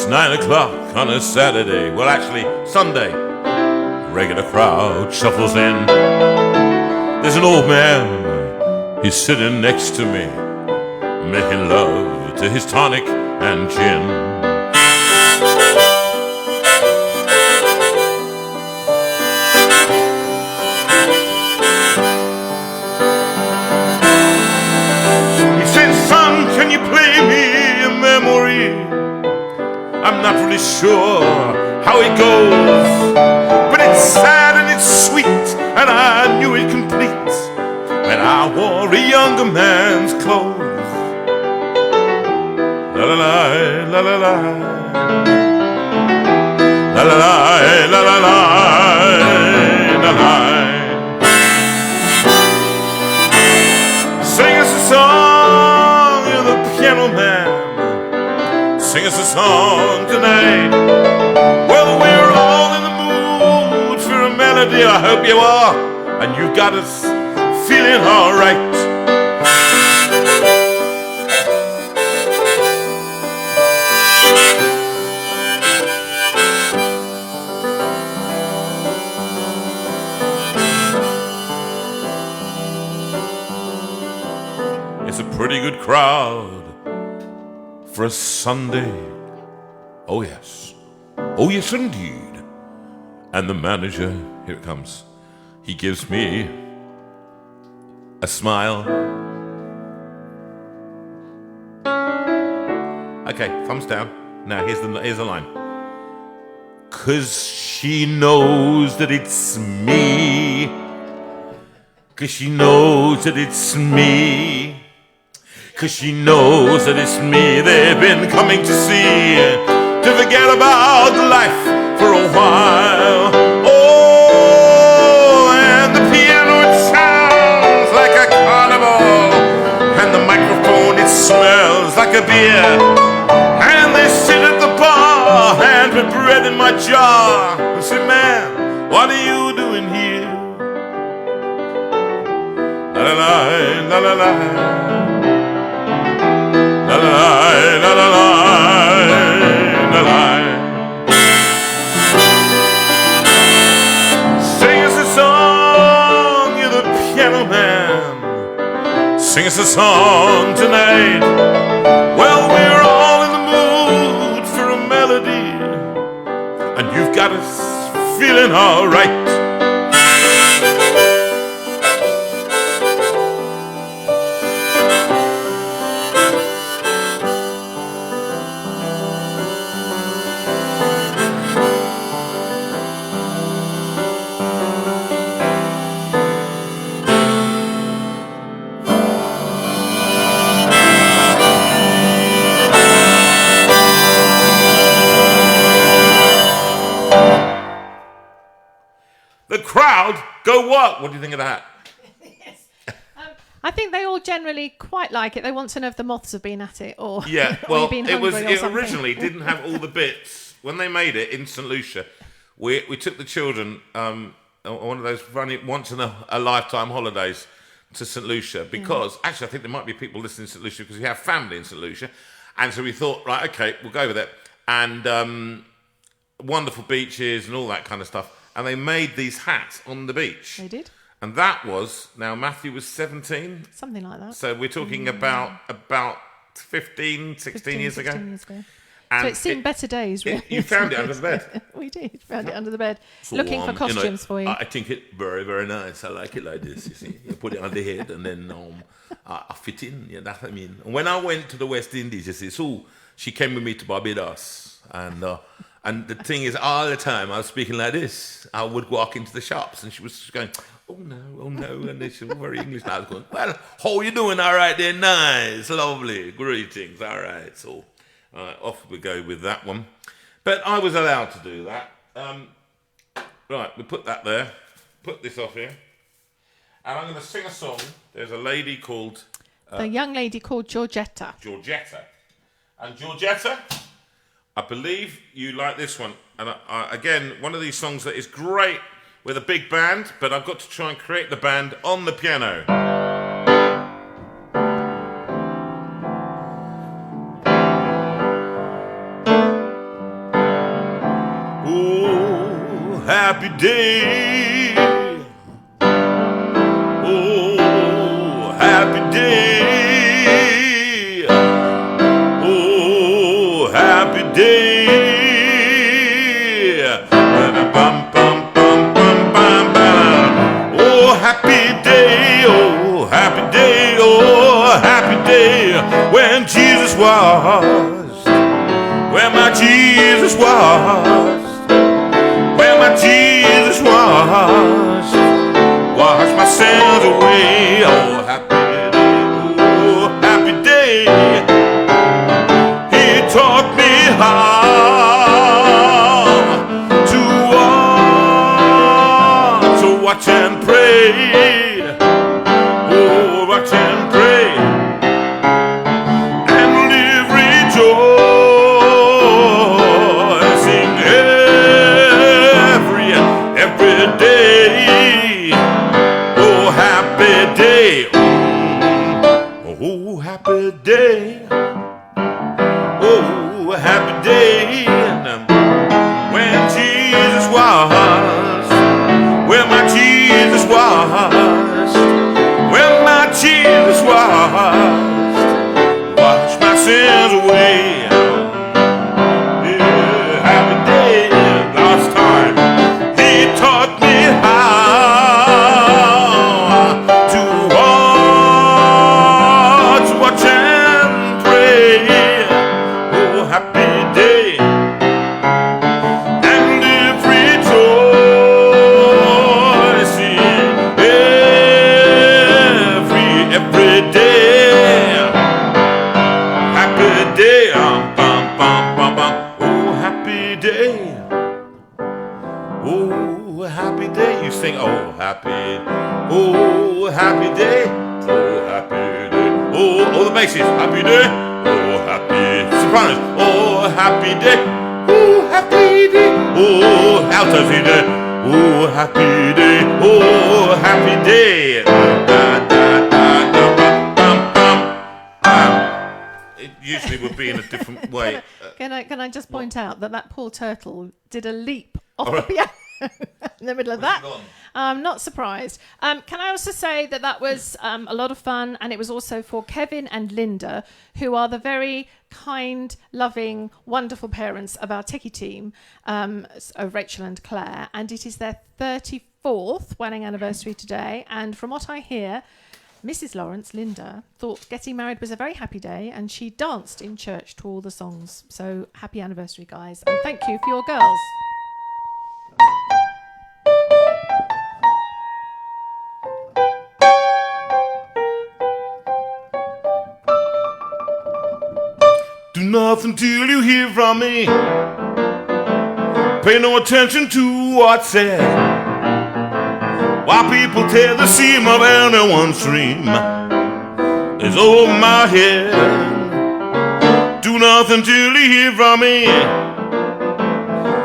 It's 9 o'clock on a Saturday, well actually Sunday. Regular crowd shuffles in. There's an old man, he's sitting next to me, making love to his tonic and gin. I'm not really sure how it goes, but it's sad and it's sweet, and I knew it complete when I wore a younger man's clothes. La la la, la la la, la la la, la la la, la la. Sing us a song, you're the piano man. Sing us a song tonight. Well, we're all in the mood for a melody. I hope you are, and you got us feeling all right. It's a pretty good crowd for a Sunday. Oh yes indeed. And the manager, here it comes, he gives me a smile. Okay, thumbs down. Now here's the line. 'Cause she knows that it's me. 'Cause she knows that it's me. 'Cause she knows that it's me they've been coming to see, to forget about life for a while. Oh, and the piano, it sounds like a carnival, and the microphone, it smells like a beer, and they sit at the bar and put bread in my jar and say, man, what are you doing here? La la la, la la la, la la la, la la la, la. Sing us a song, you're the piano man. Sing us a song tonight. Well, we're all in the mood for a melody, and you've got us feeling all right. The crowd go what? What do you think of that? Yes. I think they all generally quite like it. They want to know if the moths have been at it or Yeah, or well, you've been hungry or it something. originally didn't have all the bits. When they made it in St. Lucia, we took the children on one of those once in a lifetime holidays to St. Lucia because actually I think there might be people listening to St. Lucia because we have family in St. Lucia, and so we thought, right, okay, we'll go over there, and wonderful beaches and all that kind of stuff. And they made these hats on the beach. They did. And that was, now Matthew was 17. Something like that. So we're talking about 15, 16 years ago. 16 years ago. And so it's seen better days. Really. You found it under the bed. We did. Found it under the bed. So, Looking for costumes for you. I think it very, very nice. I like it like this, you see. You put it on the head and then I fit in. Yeah, that's what I mean. And when I went to the West Indies, you see, so she came with me to Barbados. And the thing is, all the time I was speaking like this. I would walk into the shops and she was going, oh no, and she was very English. And I was going, well, how you doing? All right there, nice, lovely, greetings, all right. So off we go with that one. But I was allowed to do that. Right, we put that there, put this off here. And I'm going to sing a song. There's a lady called... the young lady called Georgetta. And Georgetta... I believe you like this one. And again, one of these songs that is great with a big band, but I've got to try and create the band on the piano. happy day. Oh, happy day. Oh, happy day. Bum, bum, bum, bum, bum, bum. Oh, happy day. Oh, happy day. Oh, happy day. When Jesus was, where my Jesus was, where my Jesus was, wash my sins away. Oh, happy day, oh, happy day. He taught me how to watch and pray. Oh, watch and pray. And live rejoicing every day. Oh, happy day. Oh, happy day. Oh, happy day. When Jesus was, where my Jesus was, where my Jesus was, wash my sins away. Yeah, happy day. Last time he taught me how to watch and pray. Oh, happy day. And live rejoicing every day. Happy day. Bum, bum, bum, bum. Oh, happy day. Oh, happy day. You sing, oh, happy. Oh, happy day. Oh, happy day. Oh, the basses. Happy day. Oh, happy. Sopranos. Oh, happy day. Oh, happy day. Oh, altos day. Oh, happy day. Oh, happy day. Da, da, da, da, bum, bum, bum. It usually would be in a different way. Can I just point out that poor turtle did a leap off the piano in the middle of that? I'm not surprised. Can I also say that was a lot of fun, and it was also for Kevin and Linda, who are the very kind, loving, wonderful parents of our techie team, of Rachel and Claire, and it is their 34th wedding anniversary today, and from what I hear, Mrs. Lawrence, Linda, thought getting married was a very happy day, and she danced in church to all the songs. So happy anniversary, guys, and thank you for your girls. Do nothing till you hear from me. Pay no attention to what's said. While people tear the seam of anyone's dream is over my head. Do nothing till you hear from me.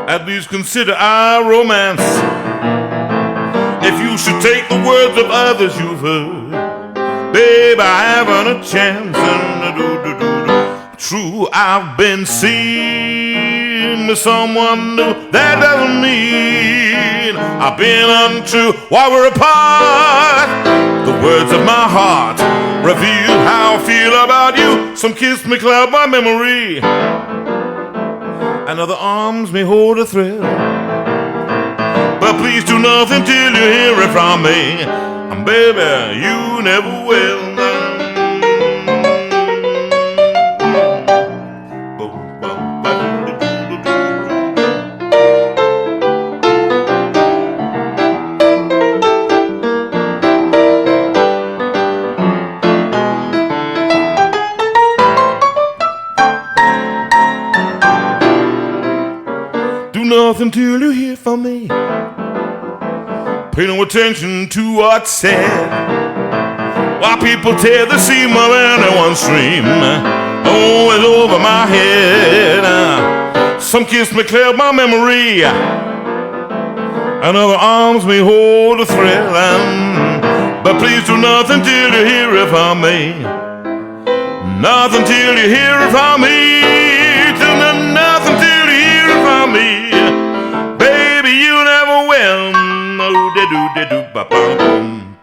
At least consider our romance. If you should take the words of others you've heard, babe, I haven't a chance. True, I've been seen with someone new. That doesn't mean I've been untrue while we're apart. The words of my heart reveal how I feel about you. Some kiss may cloud my memory, and other arms may hold a thrill. But please do nothing till you hear it from me, and baby, you never will. Nothing till you hear from me. Pay no attention to what's said. While people tear the seam of anyone's dream, oh, it's over my head. Some kiss may clear my memory, and other arms may hold a thrill. But please do nothing till you hear it from me. Nothing till you hear it from me. Nothing till you hear it from me. Baby, you never will. Whoop-de-doo-de-doo-ba-bum.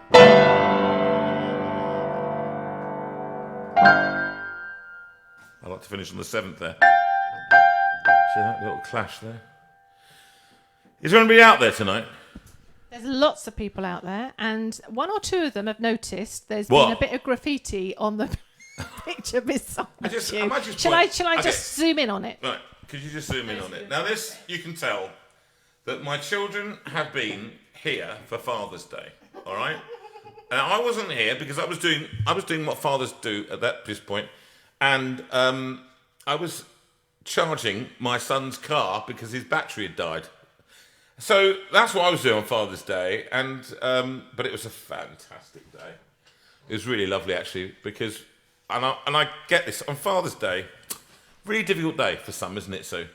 I like to finish on the 7th there. See that little clash there? Is there anybody out there tonight? There's lots of people out there, and one or two of them have noticed there's What? been a bit of graffiti on the picture beside you. Shall I Okay. just zoom in on it? Right, could you just zoom in on it? Now this, you can tell that my children have been here for Father's Day, all right? And I wasn't here because I was doing what fathers do at this point, and I was charging my son's car because his battery had died. So that's what I was doing on Father's Day, and but it was a fantastic day. It was really lovely actually, because and I get this on Father's Day, really difficult day for some, isn't it, Sue?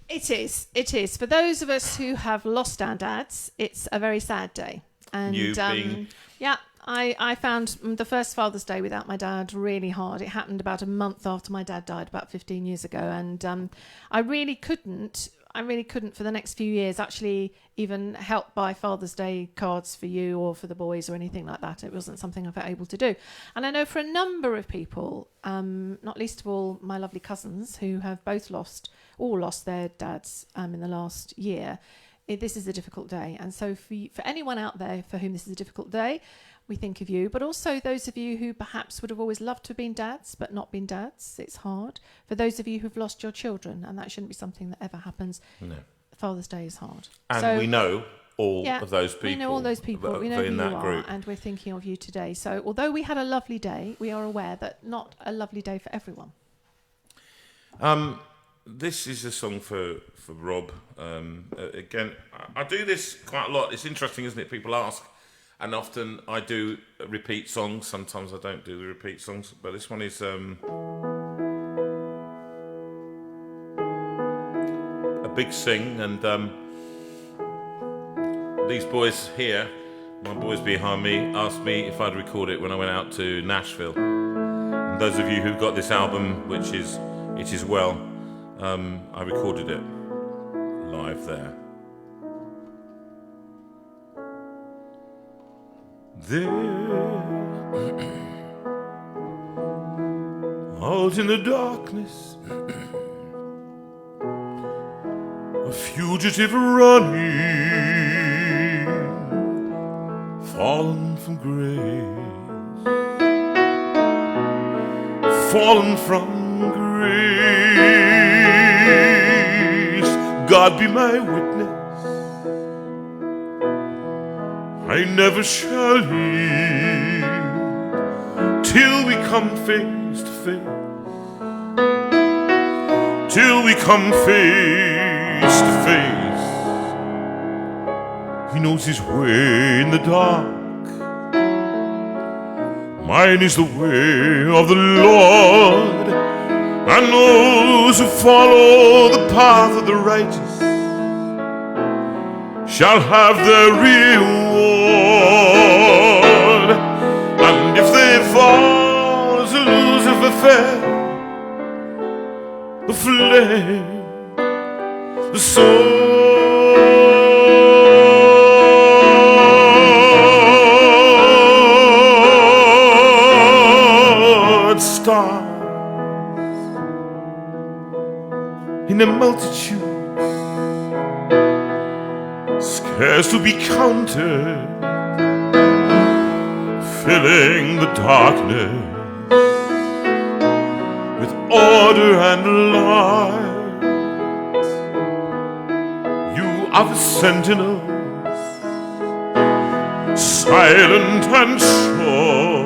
It is. It is. For those of us who have lost our dads, it's a very sad day. And You being... yeah, I found the first Father's Day without my dad really hard. It happened about a month after my dad died, about 15 years ago, and I really couldn't for the next few years actually even help buy Father's Day cards for you or for the boys or anything like that. It wasn't something I was able to do. And I know for a number of people, not least of all my lovely cousins who have all lost their dads in the last year, this is a difficult day. And so for anyone out there for whom this is a difficult day, we think of you, but also those of you who perhaps would have always loved to have been dads but not been dads. It's hard. For those of you who've lost your children, and that shouldn't be something that ever happens. No. Father's Day is hard. And so, we know all of those people. We know all those people. We know who you are, group. and we're thinking of you today. So although we had a lovely day, we are aware that not a lovely day for everyone. This is a song for Rob. Again, I do this quite a lot. It's interesting, isn't it? People ask. And often I do repeat songs. Sometimes I don't do the repeat songs. But this one is a big sing. And these boys here, my boys behind me, asked me if I'd record it when I went out to Nashville. And those of you who've got this album, which is It Is Well, I recorded it live there. There, out in the darkness, a fugitive running, fallen from grace, fallen from grace. God be my witness, I never shall leave till we come face to face, till we come face to face. He knows his way in the dark, mine is the way of the Lord, and those who follow the path of the righteous shall have their reward. And if they fall as Lucifer fell, the flame, the sword, stars in a multitude, scarce to be counted, filling the darkness with order and light. You are the sentinels, silent and sure,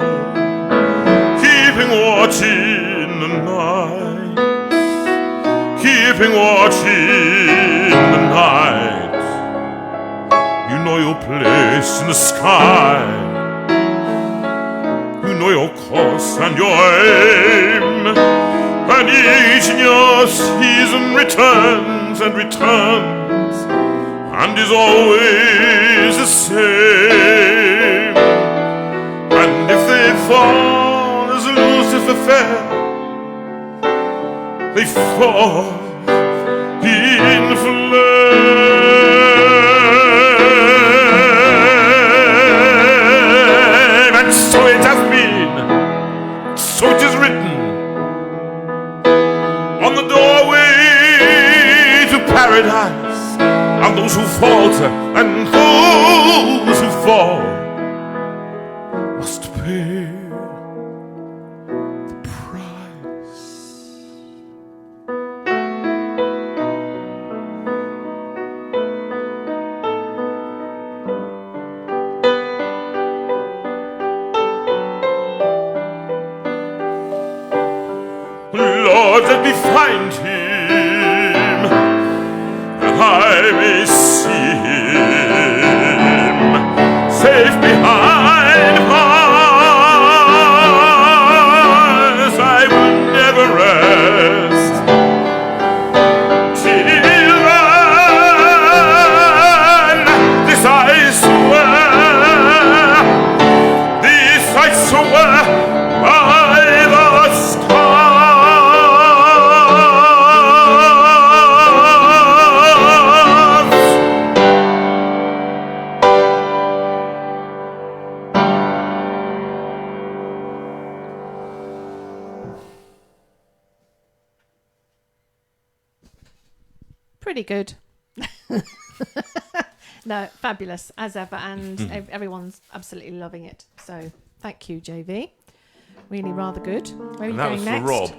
keeping watch in the night, keeping watch in the night. You know your place in the sky, you know your course and your aim, and each in your season returns and returns, and is always the same. And if they fall as Lucifer fell, they fall in flame. who falter and those who fall must pay the price. Lord, let me find him, that I may see him safe behind bars. I will never rest till then. This I swear, this I swear by the Pretty good. No, fabulous as ever, and everyone's absolutely loving it. So thank you, JV. Really rather good. Where are you going next? For Rob.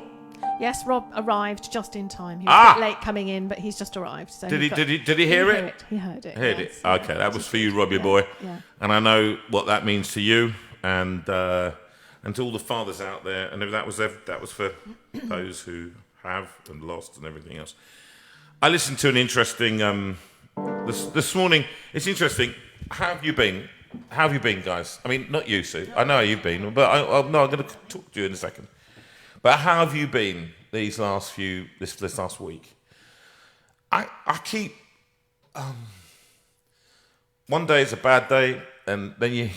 Yes, Rob arrived just in time. He was a bit late coming in, but he's just arrived. So Did he hear it? He heard it. Heard it. Okay, that was for you, Robbie boy. Yeah. And I know what that means to you, and to all the fathers out there. And that was for those who have and lost and everything else. I listened to an interesting this morning. It's interesting. How have you been? How have you been, guys? I mean, not you, Sue. I know how you've been, but I'm going to talk to you in a second. But how have you been this last week? I keep one day is a bad day, and then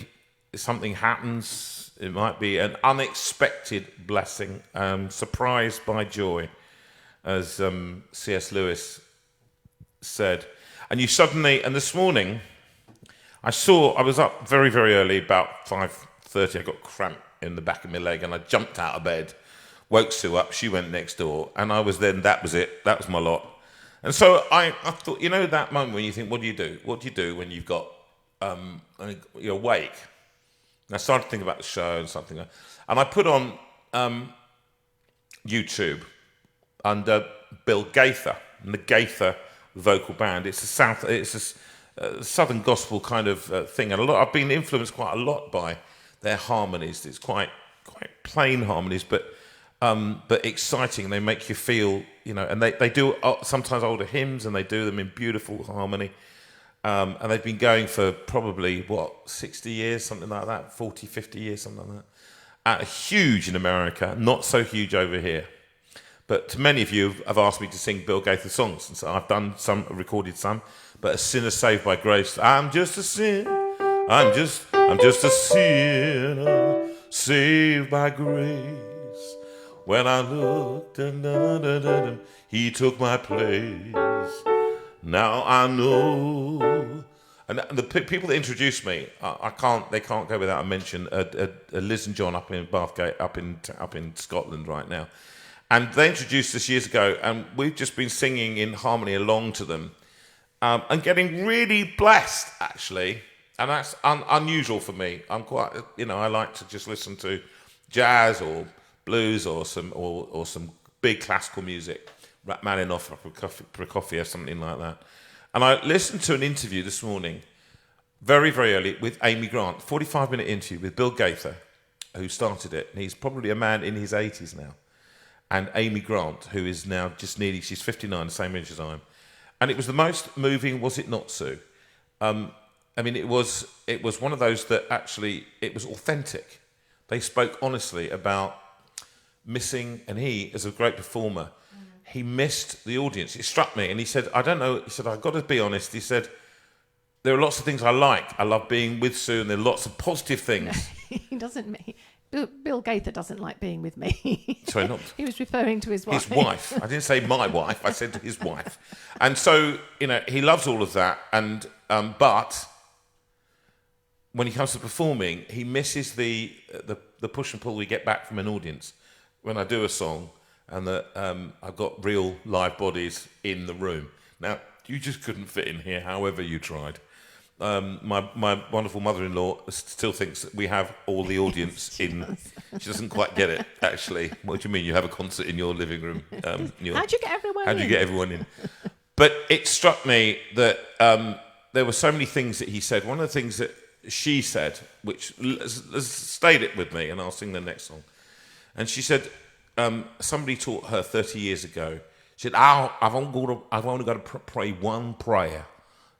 something happens. It might be an unexpected blessing, surprised by joy, as C.S. Lewis said. And this morning, I was up very, very early, about 5:30. I got cramp in the back of my leg, and I jumped out of bed, woke Sue up. She went next door, and that was it. That was my lot. And so I thought, that moment when you think, what do you do? What do you do when you've got, you're awake? And I started to think about the show and something. And I put on YouTube under Bill Gaither and the Gaither vocal band. It's a southern gospel kind of thing, and I've been influenced quite a lot by their harmonies. It's quite plain harmonies, but exciting. They make you feel, and they do sometimes older hymns, and they do them in beautiful harmony. And they've been going for probably 60 years, something like that, 40, 50 years, something like that. Huge in America, not so huge over here. But to many of you have asked me to sing Bill Gaither songs, and so I've done some, recorded some. But A Sinner Saved by Grace, I'm just a sinner, I'm just a sinner saved by grace. When I looked, he took my place. Now I know. And the people that introduced me, they can't go without a mention. Liz and John up in Bathgate, up in Scotland right now. And they introduced us years ago, and we've just been singing in harmony along to them, and getting really blessed, actually. And that's unusual for me. I'm quite, I like to just listen to jazz or blues or some big classical music, Rachmaninoff or Prokofiev, something like that. And I listened to an interview this morning, very, very early, with Amy Grant, 45-minute interview with Bill Gaither, who started it. And he's probably a man in his 80s now. And Amy Grant, who is now she's 59, the same age as I am. And it was the most moving, was it not, Sue? It was one of those that actually, it was authentic. They spoke honestly about missing, and he, as a great performer, he missed the audience. It struck me, and he said, I don't know, he said, I've got to be honest. He said, there are lots of things I like. I love being with Sue, and there are lots of positive things. He doesn't. Bill Gaither doesn't like being with me. Sorry, not. He was referring to his wife. His wife. I didn't say my wife. I said his wife. And so, he loves all of that. And but when he comes to performing, he misses the push and pull we get back from an audience when I do a song, and that I've got real live bodies in the room. Now, You just couldn't fit in here, however you tried. My wonderful mother-in-law still thinks that we have all the audience in. She doesn't quite get it, actually. What do you mean? You have a concert in your living room? How'd you get everyone in? How'd you get everyone in? But it struck me that there were so many things that he said. One of the things that she said, which has stayed it with me, and I'll sing the next song. And she said, somebody taught her 30 years ago. She said, I've only got to pray one prayer.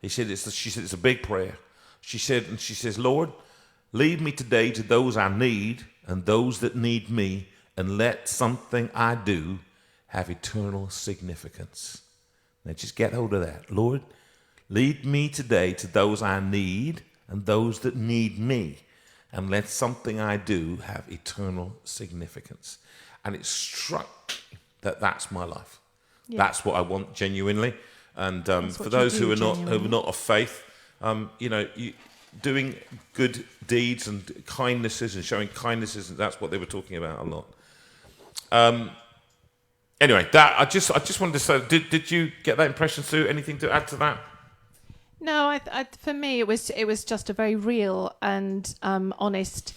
She said, it's a big prayer. She says, Lord, lead me today to those I need and those that need me, and let something I do have eternal significance. Now just get hold of that. Lord, lead me today to those I need and those that need me, and let something I do have eternal significance. And it struck me that's my life. Yeah. That's what I want genuinely. And for those who are not of faith, doing good deeds and kindnesses and showing kindnesses, and that's what they were talking about a lot. Anyway, that I just wanted to say, did you get that impression, Sue? Anything to add to that? No, for me it was just a very real and honest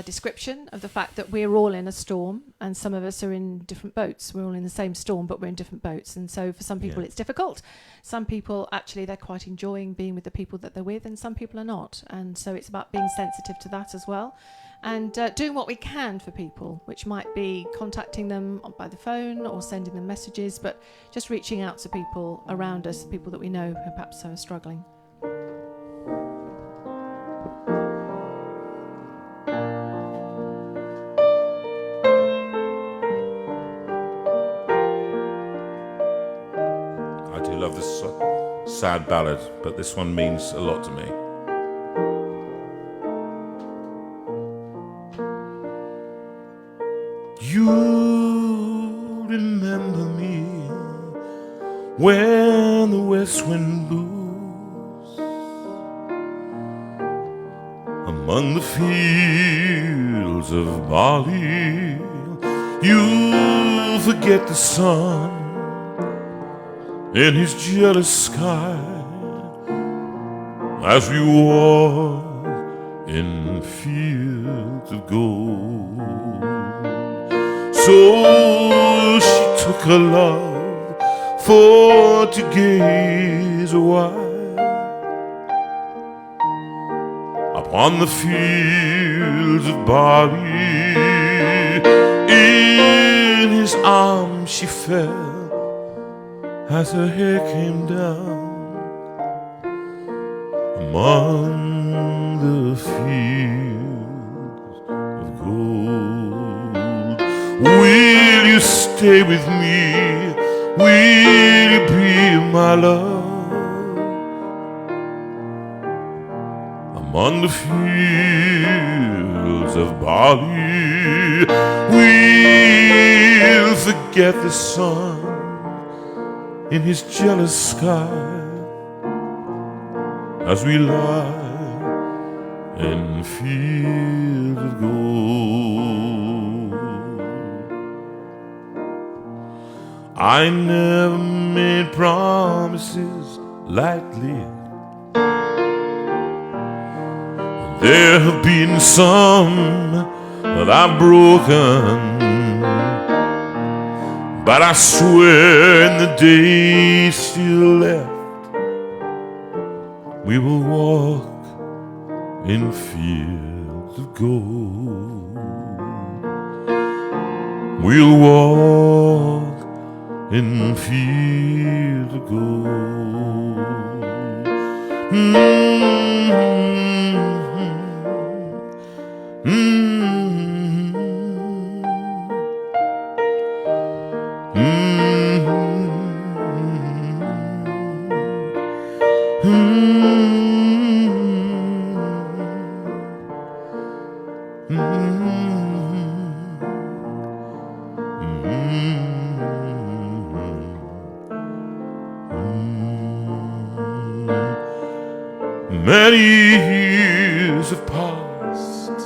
description of the fact that we're all in a storm, and some of us are in different boats. We're all in the same storm, but we're in different boats. And so for some people it's difficult. Some people, actually, they're quite enjoying being with the people that they're with, and some people are not. And so it's about being sensitive to that as well, and doing what we can for people, which might be contacting them by the phone or sending them messages, but just reaching out to people around us, people that we know who perhaps are struggling. Love this sad ballad, but this one means a lot to me. You remember me when the west wind blows among the fields of barley. You forget the sun in his jealous sky as we walk in fields of gold. So she took her love for to gaze a while upon the fields of barley. In his arms she fell as her hair came down among the fields of gold. Will you stay with me? Will you be my love among the fields of barley? We'll forget the sun in his jealous sky as we lie in fields of gold. I never made promises lightly. There have been some that I've broken, but I swear in the days still left, we will walk in fields of gold. We'll walk in fields of gold. Many years have passed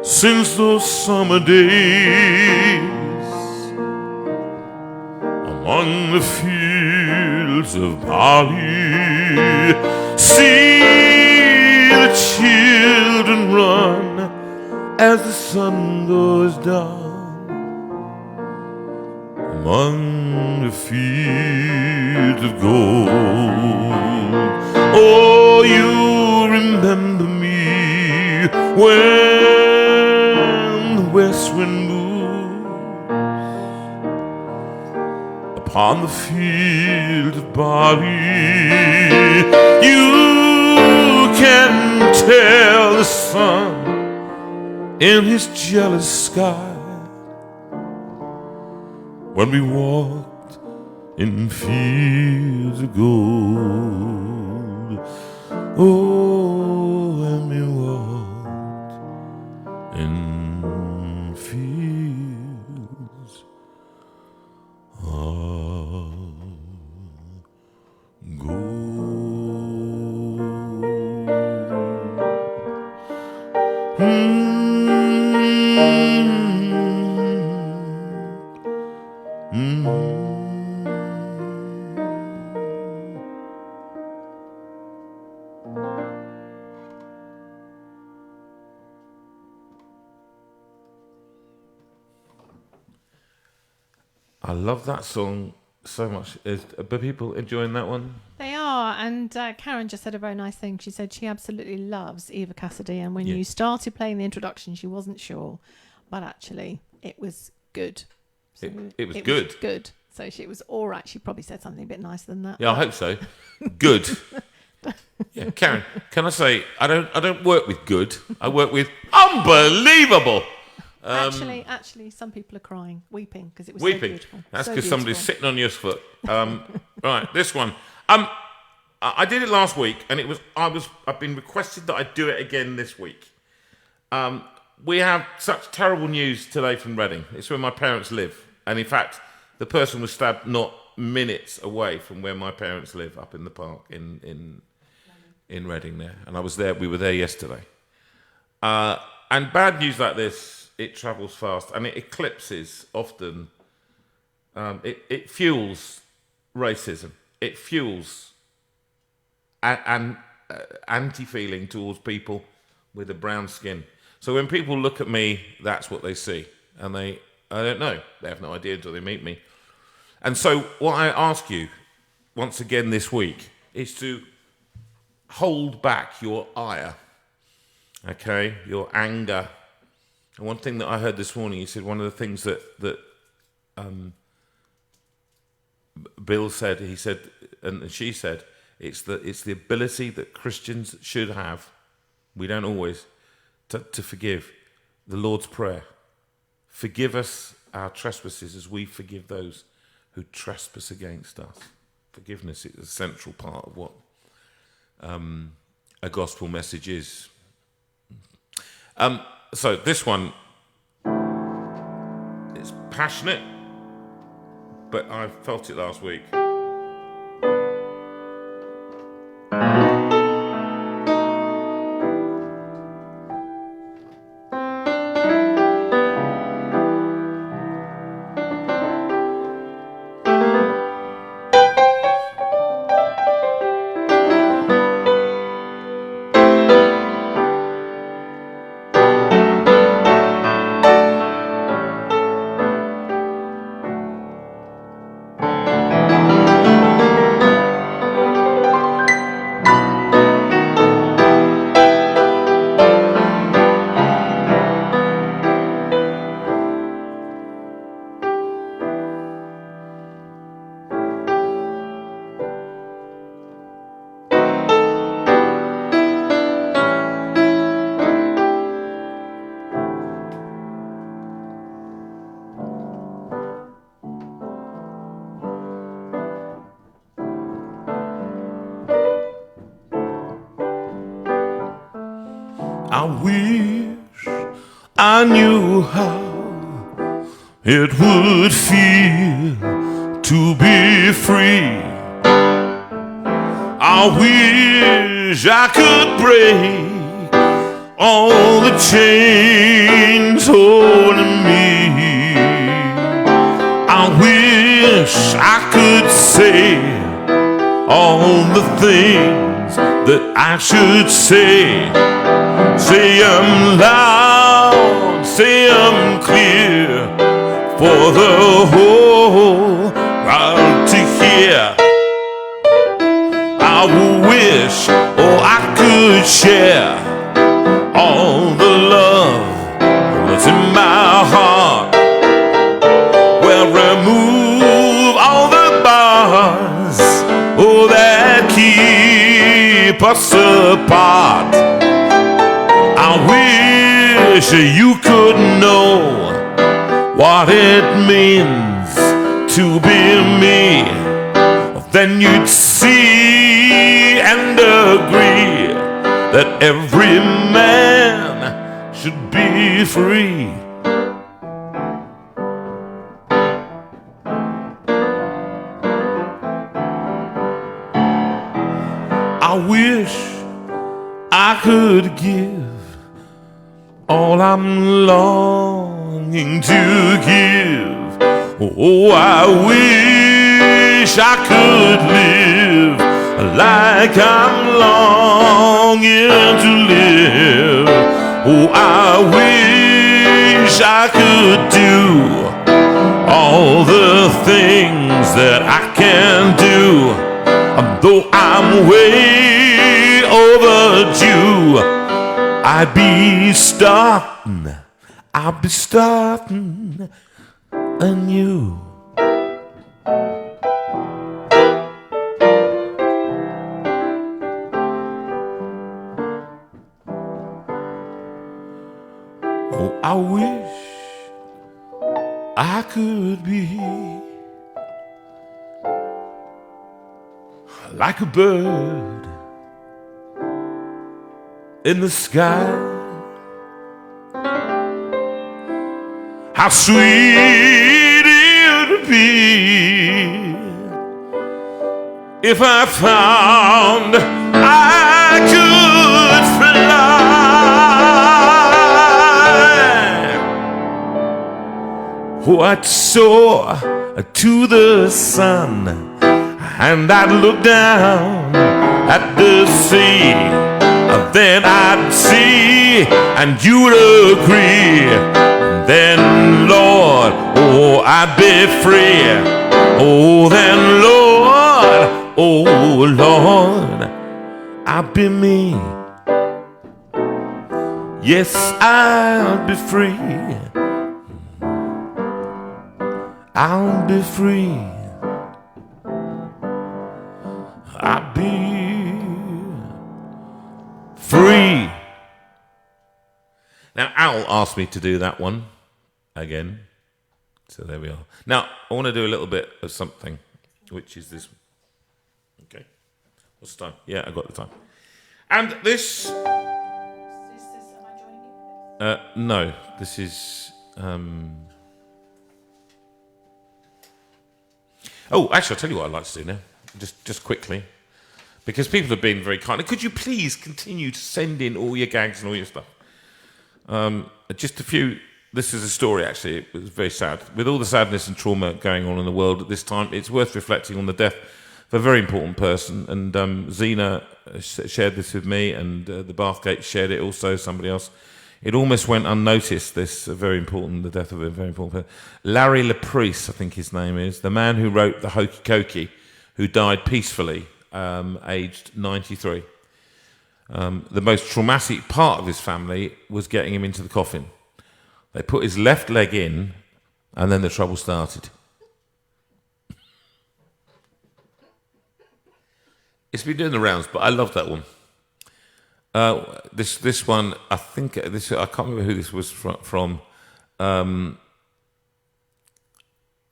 since those summer days among the fields fields of barley. See the children run as the sun goes down among the fields of gold. Oh, you remember me when the west wind moves upon the field of barley. You can tell the sun in his jealous sky when we walked in fields of gold. Oh, when we walked in fields of gold. I love that song so much. Are people enjoying that one? They are, and Karen just said a very nice thing. She said she absolutely loves Eva Cassidy, and when you started playing the introduction, she wasn't sure, but actually it was good. So it was good. Was good. So it was all right. She probably said something a bit nicer than that. Yeah, I hope so. Good. Yeah, Karen, can I say I don't work with good. I work with unbelievable. Actually, some people are crying, weeping because it was so beautiful. That's because somebody's sitting on your foot. Right, this one. I did it last week, and I've been requested that I do it again this week. We have such terrible news today from Reading. It's where my parents live, and in fact, the person was stabbed not minutes away from where my parents live, up in the park in Reading there. And I was there. We were there yesterday. And bad news like this. It travels fast and it eclipses often. It fuels racism. It fuels anti-feeling towards people with a brown skin. So when people look at me, that's what they see. And I don't know. They have no idea until they meet me. And so what I ask you once again this week is to hold back your ire, okay, your anger. And one thing that I heard this morning, he said one of the things that Bill said, he said, and she said, it's the ability that Christians should have. We don't always to forgive. The Lord's Prayer: forgive us our trespasses as we forgive those who trespass against us. Forgiveness is a central part of what a gospel message is. So this one, it's passionate, but I felt it last week. I wish I knew how it would feel to be free. I wish I could break all the chains holding me. I wish I could say things that I should say. Say 'em loud, say 'em clear, for the whole world to hear. I wish, I could share all the love that's in my heart. Well, remove all the bars, that keep us apart. I wish you could know what it means to be me. Then you'd see and agree that every man should be free. I wish I could give all I'm longing to give. Oh, I wish I could live like I'm longing to live. Oh, I wish I could do all the things that I can do. Though I'm way overdue, I'd be starting anew. Oh, I wish I could be like a bird in the sky. How sweet it would be if I found I could fly. Oh, I'd soar to the sun, and I'd look down at the sea. Then I'd see, and you'd agree. Then, Lord, I'd be free. Oh, then, Lord, Lord, I'd be me. Yes, I'll be free. I'll be free. I'll be free. Now, Al asked me to do that one again. So there we are. Now, I want to do a little bit of something, which is this. Okay. What's the time? Yeah, I got the time. And this... am I joining you? No, this is... Oh, actually, I'll tell you what I'd like to do now. Just quickly. Because people have been very kind. Could you please continue to send in all your gags and all your stuff? Just a few... This is a story, actually. It was very sad. With all the sadness and trauma going on in the world at this time, it's worth reflecting on the death of a very important person. And Zena shared this with me, and the Bathgate shared it also, somebody else. It almost went unnoticed, the death of a very important person. Larry Laprise, I think his name is, the man who wrote The Hokey Cokey, who died peacefully, aged 93. The most traumatic part of his family was getting him into the coffin. They put his left leg in, and then the trouble started. It's been doing the rounds, but I love that one. This one, I think I can't remember who this was from.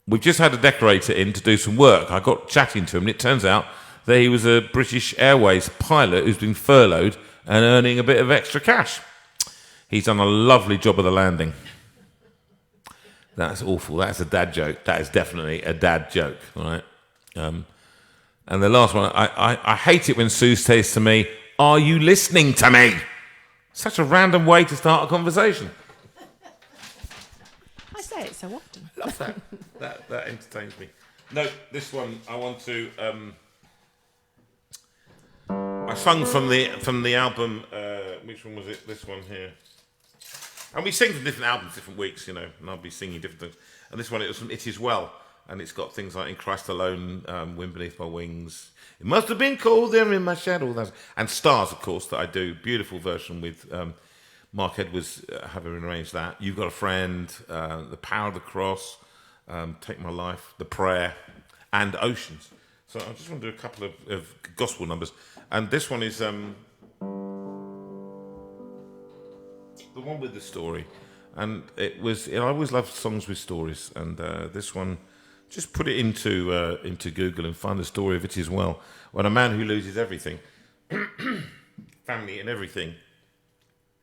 We've just had a decorator in to do some work. I got chatting to him, and it turns out that he was a British Airways pilot who's been furloughed and earning a bit of extra cash. He's done a lovely job of the landing. That's awful. That's a dad joke. That is definitely a dad joke, right? And the last one, I hate it when Sue says to me, "Are you listening to me?" Such a random way to start a conversation. I say it so often. I love that. That entertains me. No, this one I want to I sung from the album. Which one was it? This one here. And we sing from different albums, different weeks, and I'll be singing different things. And this one, it was from It Is Well, and it's got things like In Christ Alone, Wind Beneath My Wings. It must have been cold there in my shadow. And Stars, of course, that I do. Beautiful version with Mark Edwards having arranged that. You've Got a Friend, The Power of the Cross, Take My Life, The Prayer, and Oceans. So I just want to do a couple of gospel numbers. And this one is the one with the story. And I always love songs with stories. And this one, just put it into Google and find the story of It Is Well. When a man who loses everything, family and everything,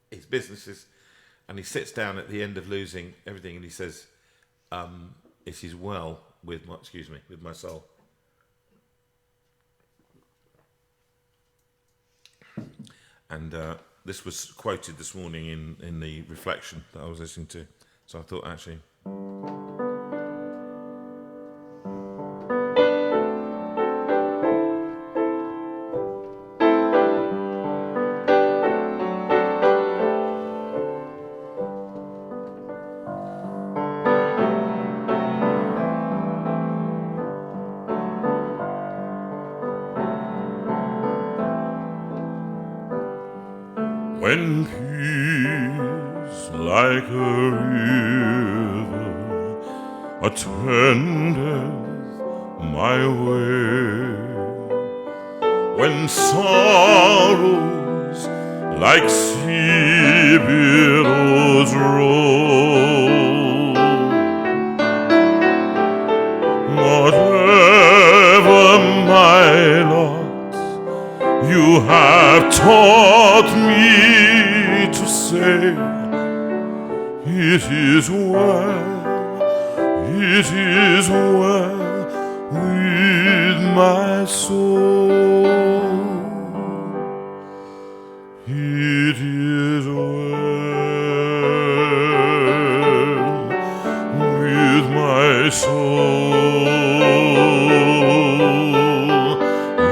his businesses, and he sits down at the end of losing everything and he says, it is well with my soul. And this was quoted this morning in the reflection that I was listening to. So I thought, actually... When peace like a river attendeth my way, when sorrows like sea billows roll, whatever my lot, you have taught me to say, it is well with my soul. It is well with my soul.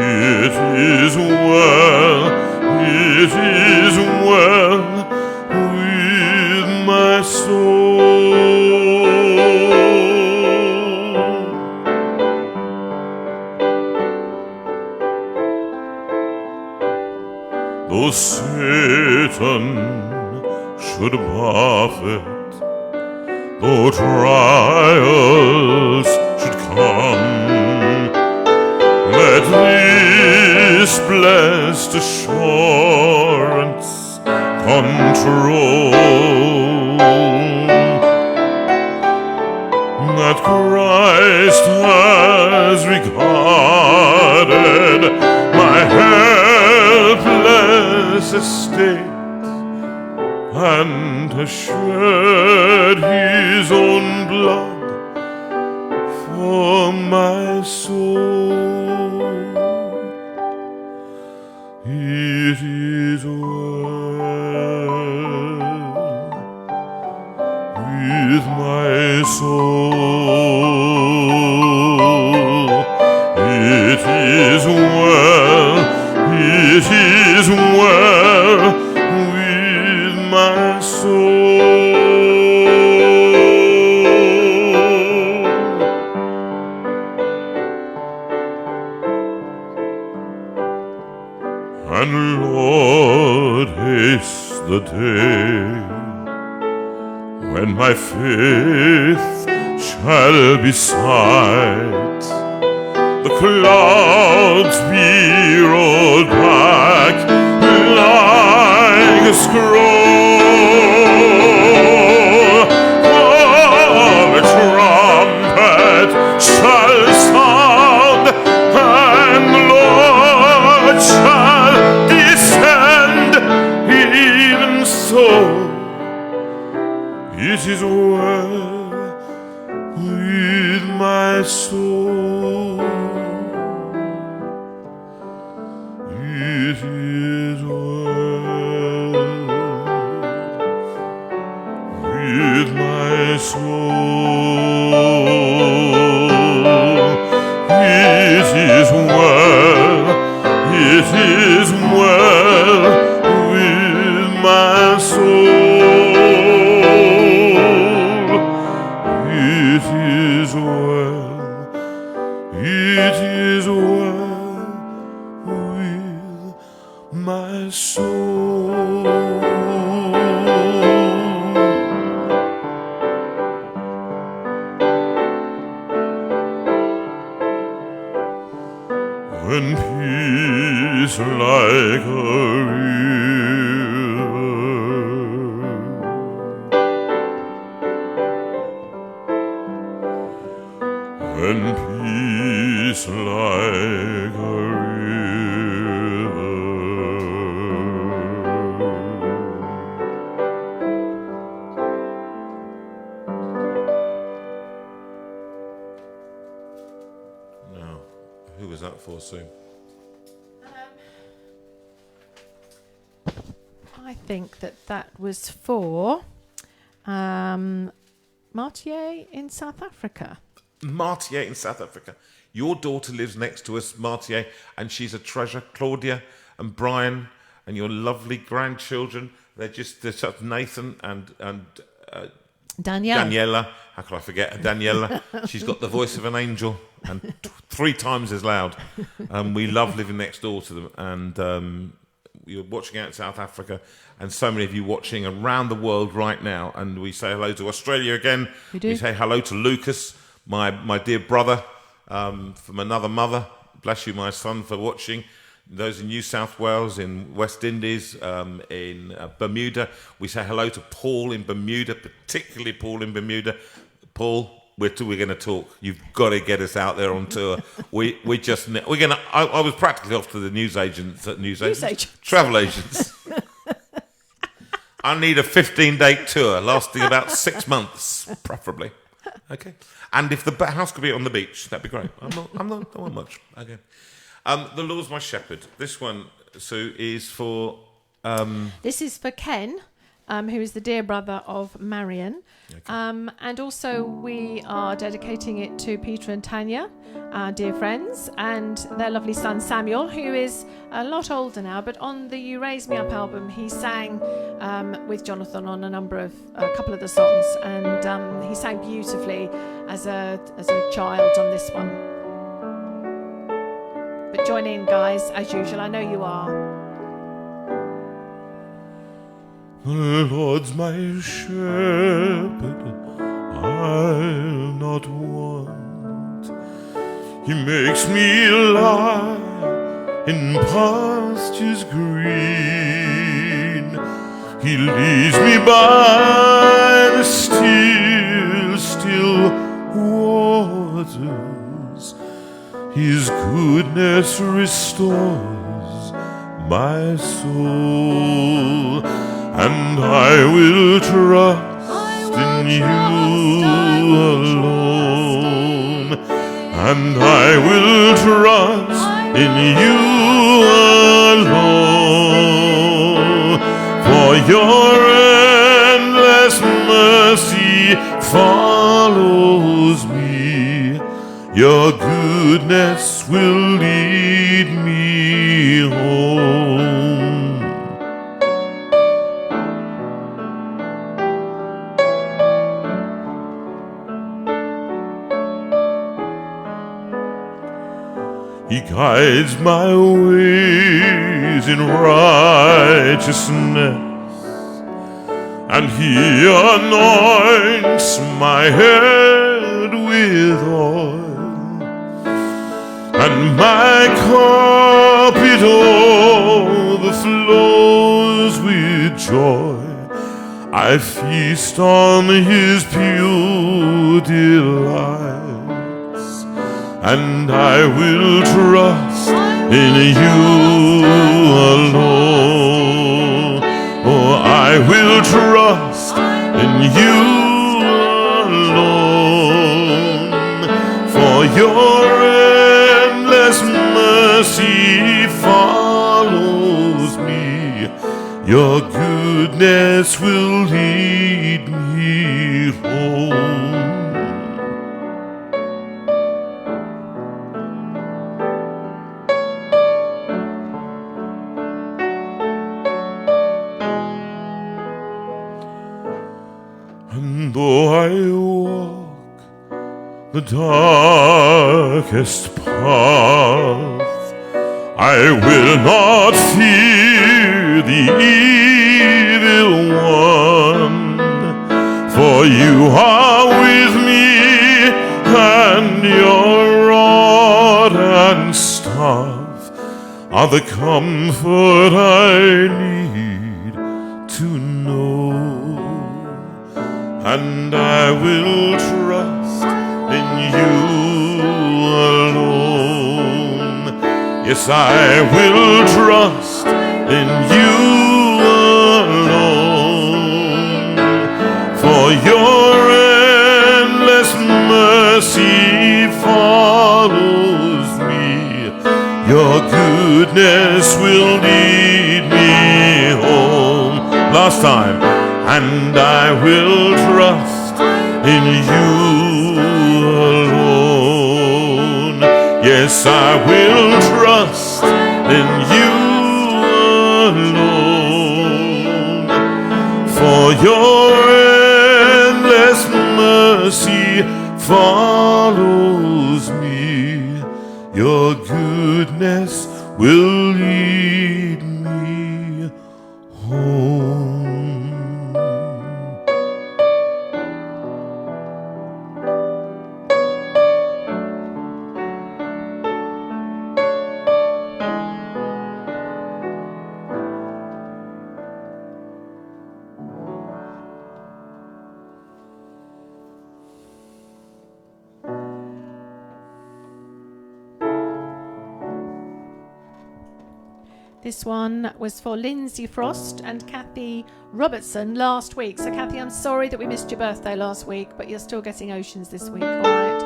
It is well with my soul. Though Satan should buffet, though trials should come, let this blessed assurance control, that Christ has regarded my helpless estate and has shed his own blood for my soul. It is well with my soul. It is well with my soul. And Lord, haste the day when my faith shall be sight, the clouds be rolled back like a scroll, for a trumpet shall sound, and the Lord shall descend. Even so, it is well with my soul. It is well with my soul. It is well and peace like a river. Now, who was that for, Sue? I think that was for Martier in South Africa. Martier in South Africa. Your daughter lives next to us, Martier, and she's a treasure. Claudia and Brian and your lovely grandchildren. They're such Nathan and Daniela. How could I forget Daniela? She's got the voice of an angel and 3 times as loud. We love living next door to them. And you're watching out in South Africa, and so many of you watching around the world right now. And we say hello to Australia again. We say hello to Lucas, my dear brother from another mother. Bless you, my son, for watching. Those in New South Wales, in West Indies, in Bermuda. We say hello to Paul in Bermuda, particularly Paul in Bermuda. Paul, we're going to talk. You've got to get us out there on tour. I was practically off to the travel agents. I need a 15-day tour lasting about 6 months, preferably. Okay. And if the house could be on the beach, that'd be great. I don't want much. Okay. The Lord's my shepherd. This one, Sue, is for... This is for Ken, who is the dear brother of Marion. Okay. And also we are dedicating it to Peter and Tanya, our dear friends, and their lovely son Samuel, who is a lot older now, but on the You Raise Me Up album, he sang with Jonathan on a couple of the songs, and he sang beautifully as a child on this one. But join in, guys, as usual. I know you are. The Lord's my shepherd, I'll not want. He makes me lie in pastures green. He leads me by the still waters. His goodness restores my soul. And I will trust in you alone. And I will trust in you alone. For your endless mercy follows me. Your goodness will lead me home. He guides my ways in righteousness, and he anoints my head with oil, and my cup it overflows with joy. I feast on his pure delight. And I will trust in you alone. Oh, I will trust in you alone. For your endless mercy follows me. Your goodness will lead me home. Though I walk the darkest path, I will not fear the evil one, for you are with me, and your rod and staff are the comfort I need to know. And I will trust in you Yes, I will trust in you alone, for your endless mercy follows me. Your goodness will lead me home. Last time. And I will trust in you alone. Yes, I will trust in you alone. For your endless mercy follows me. Your goodness will lead me home. This one was for Lindsay Frost and Kathy Robertson last week. So, Kathy, I'm sorry that we missed your birthday last week, but you're still getting Oceans this week, all right?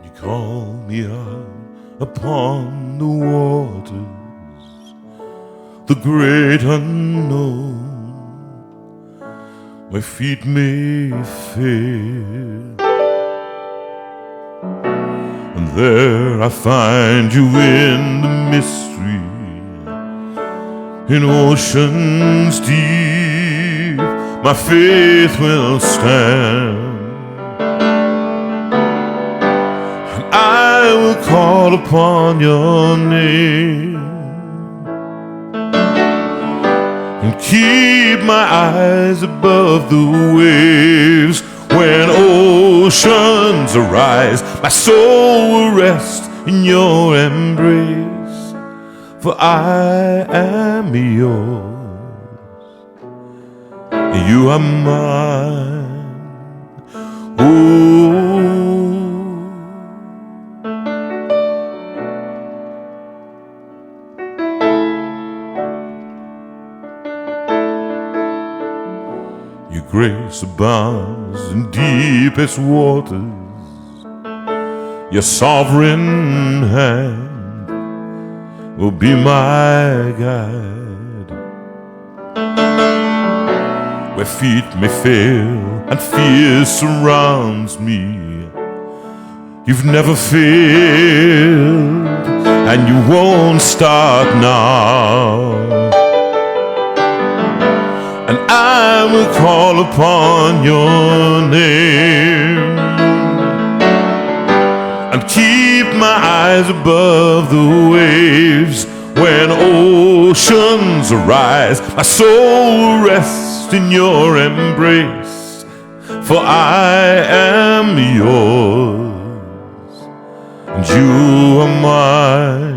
You call me out upon the waters, the great unknown, my feet may fail, and there I find you in the mystery, in oceans deep, my faith will stand, and I will call upon your name, and keep my eyes above the waves. When oceans arise, my soul will rest in your embrace, for I am yours, and you are mine. Oh, grace abounds in deepest waters. Your sovereign hand will be my guide. Where feet may fail and fear surrounds me, you've never failed, and you won't start now. And I will call upon your name, and keep my eyes above the waves. When oceans arise, my soul will rest in your embrace, for I am yours, and you are mine.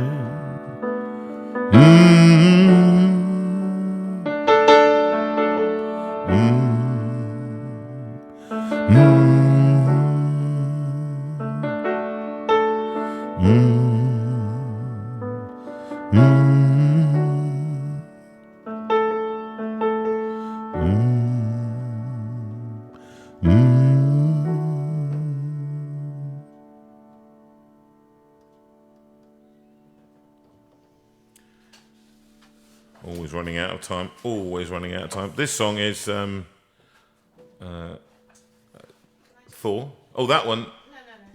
Always running out of time. Always running out of time. This song is 4. Oh, that one.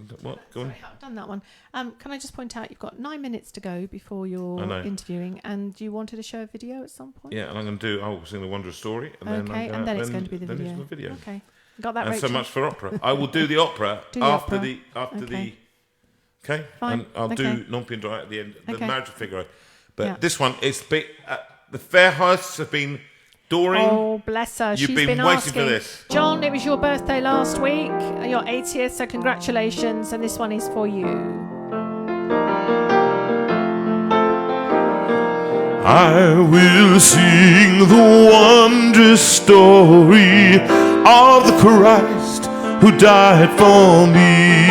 No. What? Go on. Sorry, I've done that one. Can I just point out you've got 9 minutes to go before you're interviewing, and you wanted to show a video at some point? Yeah, and I'm going to do. I'll sing the wondrous story, and then it's going to be the video. It's the video. Okay, got that. And Rachel? so much for opera. I will do the opera after the. Okay, fine. And I'll do Non più dry at the end. The marriage of Figaro, but this one is big. The fair hosts have been. Doreen, oh, bless her. You've She's been waiting asking. for this. John, it was your birthday last week, your 80th, so congratulations, and this one is for you. I will sing the wondrous story of the Christ who died for me.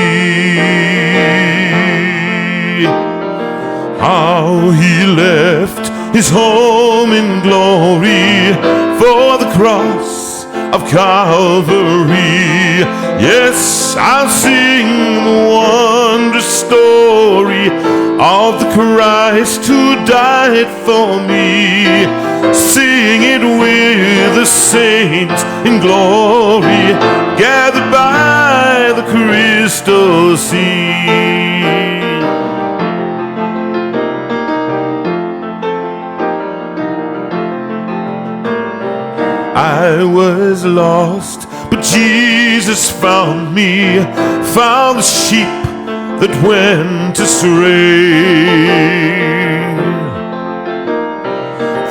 How he left his home in glory for the cross of Calvary. Yes, I'll sing the wondrous story of the Christ who died for me. Sing it with the saints in glory, gathered by the crystal sea. I was lost, but Jesus found me, found the sheep that went astray.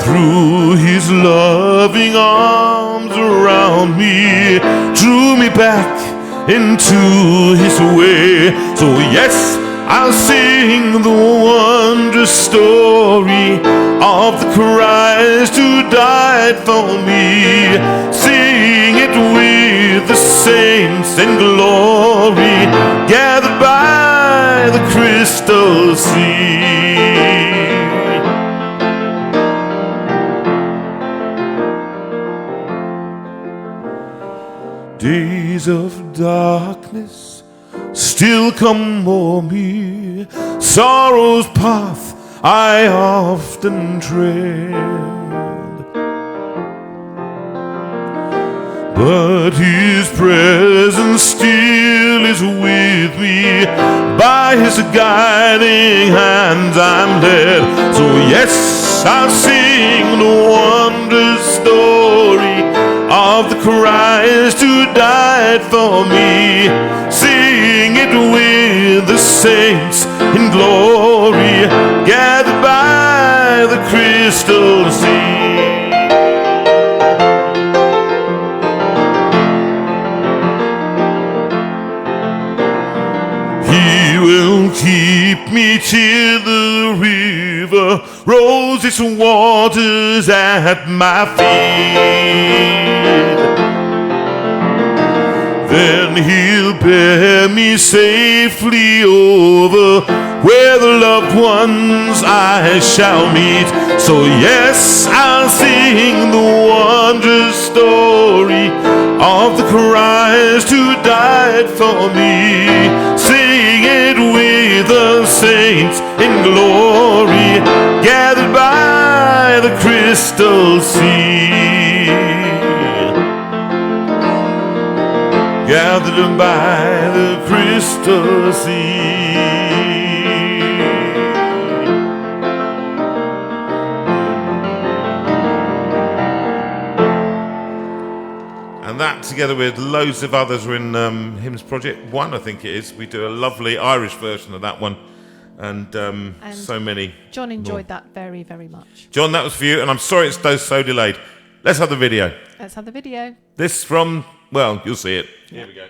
Threw his loving arms around me, drew me back into his way. So yes, I'll sing the wondrous story of the Christ who died for me. Sing it with the saints in glory, gathered by the crystal sea. Days of darkness still come o'er me, sorrow's path I often tread, but his presence still is with me, by his guiding hands I'm led. So yes, I'll sing the wondrous story of the Christ who died for me. Sing it with the saints in glory, gathered by the crystal sea. He will keep me till the river rolls its waters at my feet. Then he'll bear me safely over where the loved ones I shall meet. So yes, I'll sing the wondrous story of the Christ who died for me. Sing it with the saints in glory, gathered by the crystal sea. Gathered by the crystal sea. And that, together with loads of others, are in Hymns Project 1, I think it is. We do a lovely Irish version of that one. And so many. John enjoyed that very, very much. John, that was for you, and I'm sorry it's so delayed. Let's have the video. Let's have the video. This from, well, you'll see it. Here we go.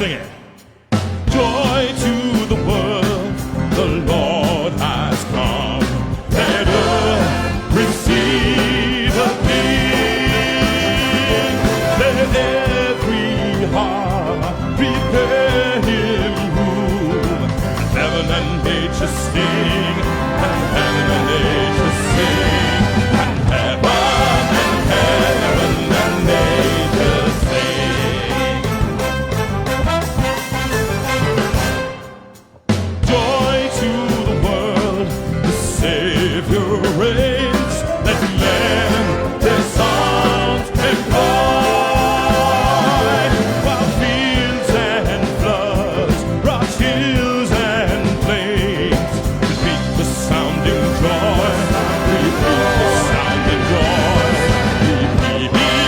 sing it. Joy to the world, the Lord has come. Let earth receive a King. Let every heart prepare him room. And heaven and nature sing, and heaven and nature sing, and heaven and nature sing. Joy to the world, the Savior reigns. Let men their songs employ, while fields and floods, rocks, hills and plains, repeat the sounding joy, repeat the sounding joy, repeat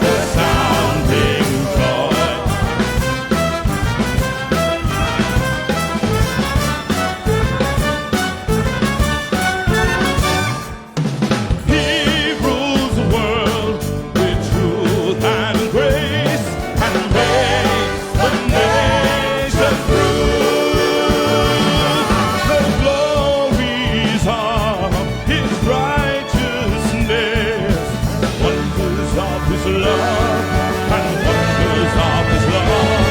the sounding joy. He rules the world with truth and grace, and makes the nation prove the glories of his righteousness, wonders of his love, and wonders of his love,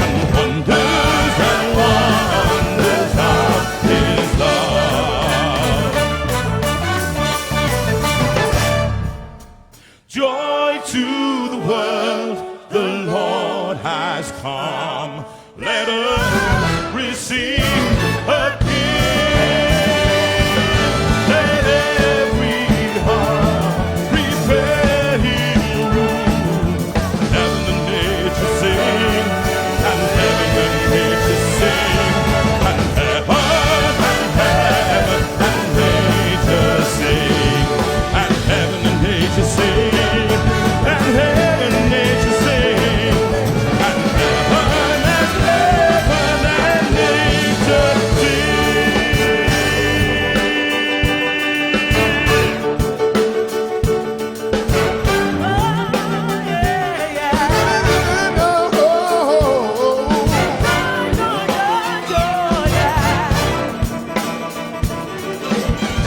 and wonders of his love. Joy to the world, the Lord has come. Let us receive a King. Let every heart prepare him room. Heaven and nature sing, and heaven and nature sing, and heaven and nature sing, and heaven and nature sing, and heaven and nature sing, and heaven and nature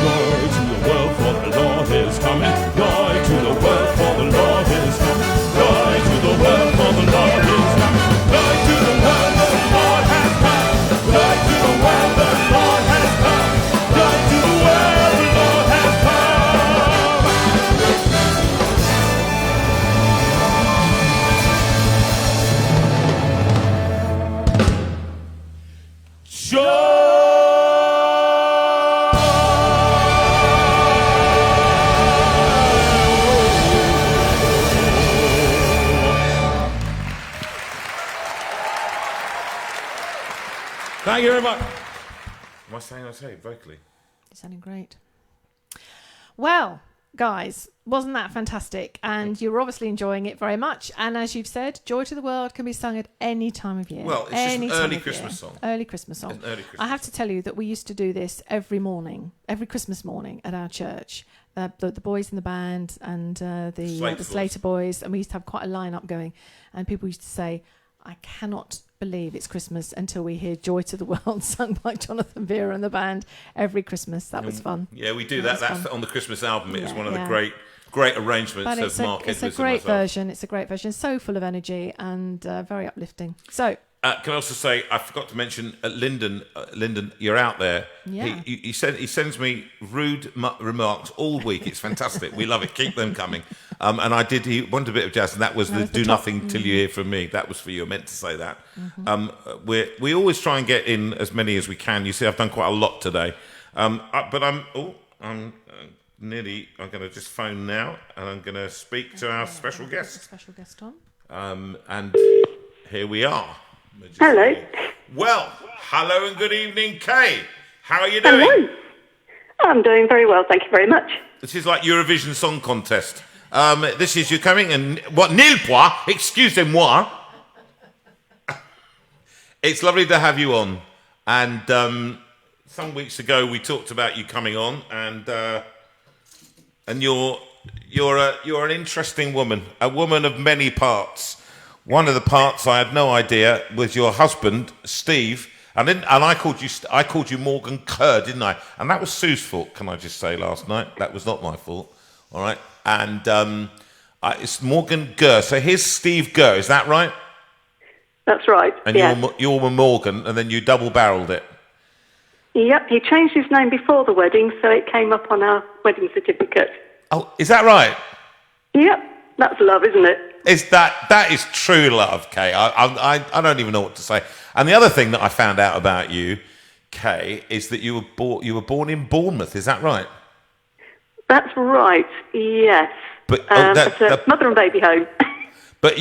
Joy to the world, for the Lord is coming. Joy to the world, for the Lord is coming. Joy to the world, for the Lord is coming. Joy to the world, for the Lord has come. Joy to the world, the Lord has come. Joy to the world, the Lord has Thank you very much. Am I saying vocally? You're sounding great. Well, guys, wasn't that fantastic? And you're obviously enjoying it very much. And as you've said, Joy to the World can be sung at any time of year. Well, it's just an early Christmas song. Early Christmas song. It's an early Christmas I have to tell you that we used to do this every morning, every Christmas morning at our church. The boys in the band and the Slater boys. And we used to have quite a line-up going. And people used to say, I cannot believe it's Christmas until we hear Joy to the World sung by Jonathan Veira and the band every Christmas. That was fun. Yeah, we do that. That's on the Christmas album. It was one of the great arrangements of Mark Edwards. It's a great version. It's a great version. So full of energy and very uplifting. So, can I also say, I forgot to mention Lyndon. Lyndon, you're out there. Yeah. He sends me rude remarks all week. It's fantastic. We love it. Keep them coming. And he wanted a bit of jazz, and that was the "Do Nothing Till You Hear From Me." That was for you. I meant to say that. Mm-hmm. We always try and get in as many as we can. You see, I've done quite a lot today. But I'm going to just phone now, and I'm going to speak to our special guest. Special guest on. And here we are. Hello. Well, hello and good evening, Kay. How are you doing? Hello. I'm doing very well, thank you very much. This is like Eurovision Song Contest. This is you coming and what? Nil point. Excusez-moi. It's lovely to have you on. And some weeks ago we talked about you coming on, and you're an interesting woman, a woman of many parts. one of the parts I had no idea was your husband, Steve, and I called you Morgan Kerr, didn't I? And that was Sue's fault, can I just say, last night. That was not my fault, all right? And it's Morgan Gurr. So here's Steve Gurr, is that right? That's right. And you were Morgan, and then you double-barreled it. Yep, he changed his name before the wedding, so it came up on our wedding certificate. Oh, is that right? Yep, that's love, isn't it? That is true love, Kay. I don't even know what to say. And the other thing that I found out about you, Kay, is that you were born in Bournemouth. Is that right? That's right. Yes. But it's a mother and baby home. But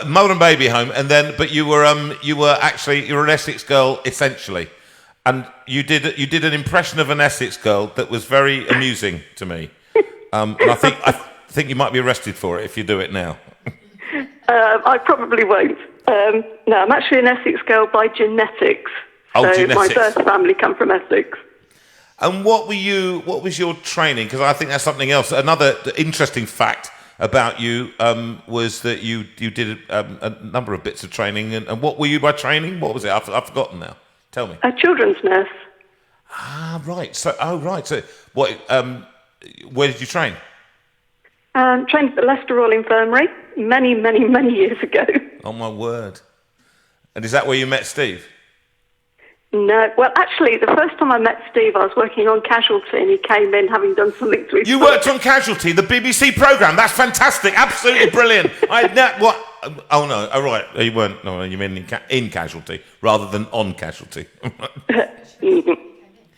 mother and baby home, and then you were an Essex girl essentially, and you did an impression of an Essex girl that was very amusing to me. And I think you might be arrested for it if you do it now. I probably won't. No, I'm actually an Essex girl by genetics. Oh, so genetics. My birth family come from Essex. And what was your training? Because I think that's something else. Another interesting fact about you was that you did a number of bits of training. And what were you by training? What was it? I've forgotten now. Tell me. A children's nurse. Ah, right. So, what? Where did you train? Trained at the Leicester Royal Infirmary many, many, many years ago. Oh, my word. And is that where you met Steve? No. Well, actually, the first time I met Steve, I was working on Casualty, and he came in having done something to his... You worked on Casualty, the BBC programme. That's fantastic. Absolutely brilliant. What? Oh, no. Oh, right. You weren't. No, you mean in Casualty rather than on Casualty.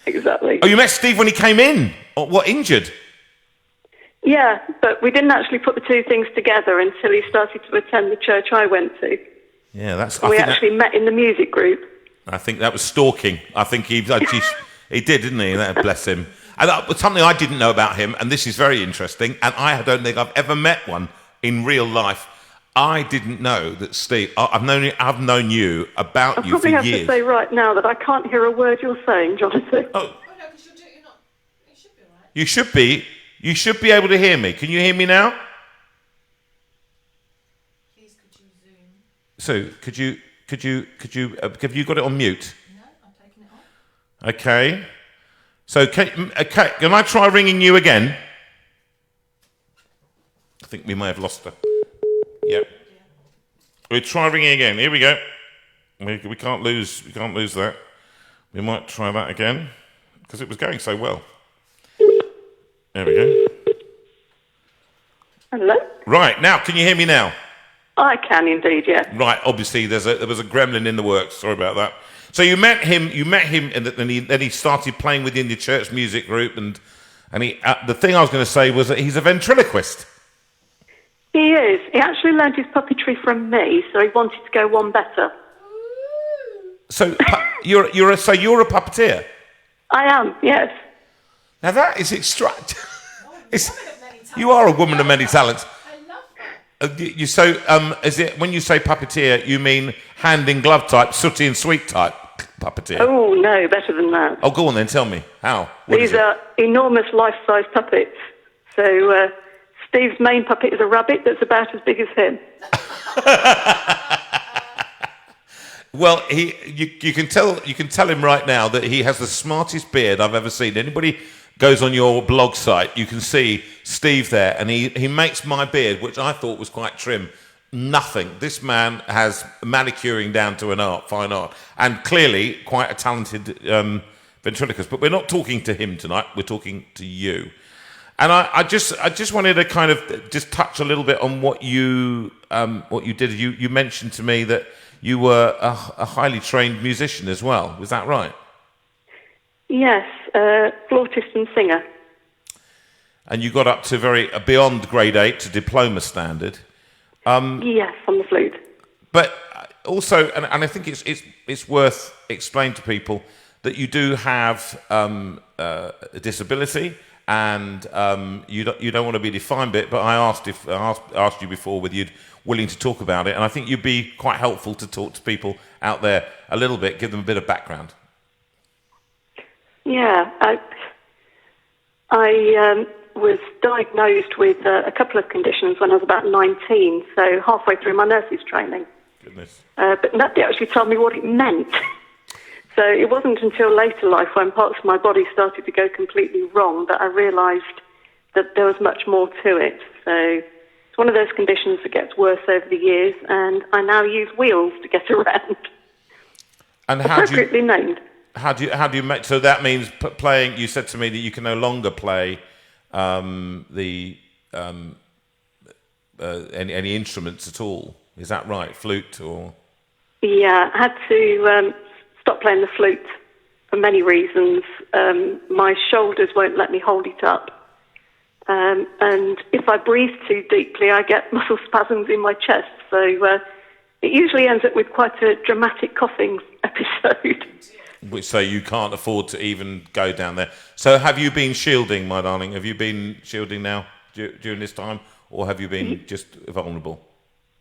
Exactly. Oh, you met Steve when he came in? Or what, injured? Yeah, but we didn't actually put the two things together until he started to attend the church I went to. Yeah, we actually met in the music group. I think that was stalking. I think he did, didn't he? Bless him. And something I didn't know about him, and this is very interesting, and I don't think I've ever met one in real life. I didn't know that Steve... I've known you about you for years. I probably have to say right now that I can't hear a word you're saying, Jonathan. Oh, no, because you should be all right. You should be. You should be able to hear me. Can you hear me now? Please, could you zoom? So, could you have you got it on mute? No, I'm taking it off. Okay. So, can I try ringing you again? I think we may have lost her. Yep. We'll try ringing again. Here we go. We can't lose that. We might try that again because it was going so well. There we go. Hello? Right, now, can you hear me now? I can indeed, yeah. Right, obviously, there was a gremlin in the works. Sorry about that. So you met him, and then he started playing within the church music group, and he, the thing I was going to say was that he's a ventriloquist. He is. He actually learned his puppetry from me, so he wanted to go one better. So you're a puppeteer? I am, yes. Now that is you are a woman of many talents. I love that. Is it when you say puppeteer, you mean hand in glove type, sooty and sweet type puppeteer? Oh no, better than that. Oh, go on then, tell me how. These are enormous life-size puppets. So Steve's main puppet is a rabbit that's about as big as him. Well, you can tell him right now that he has the smartest beard I've ever seen. Anybody goes on your blog site, you can see Steve there, and he makes my beard, which I thought was quite trim, nothing. This man has manicuring down to an art, fine art, and clearly quite a talented ventriloquist. But we're not talking to him tonight. We're talking to you. And I just wanted to kind of just touch a little bit on what you did. You mentioned to me that you were a highly trained musician as well. Was that right? Yes, flautist and singer. And you got up to beyond grade 8 to diploma standard. Yes, on the flute. But also, and I think it's worth explaining to people that you do have a disability, and you don't want to be defined by it. But I asked you before whether you'd willing to talk about it, and I think you'd be quite helpful to talk to people out there a little bit, give them a bit of background. was diagnosed with a couple of conditions when I was about 19, so halfway through my nurse's training. Goodness. But nobody actually told me what it meant. So it wasn't until later life, when parts of my body started to go completely wrong, that I realised that there was much more to it. So it's one of those conditions that gets worse over the years, and I now use wheels to get around. And appropriately named. How do you make? So that means playing. You said to me that you can no longer play any instruments at all. Is that right? Flute or? Yeah, I had to stop playing the flute for many reasons. My shoulders won't let me hold it up. And if I breathe too deeply, I get muscle spasms in my chest. So it usually ends up with quite a dramatic coughing episode. So you can't afford to even go down there. So have you been shielding, my darling? Have you been shielding now during this time? Or have you been just vulnerable?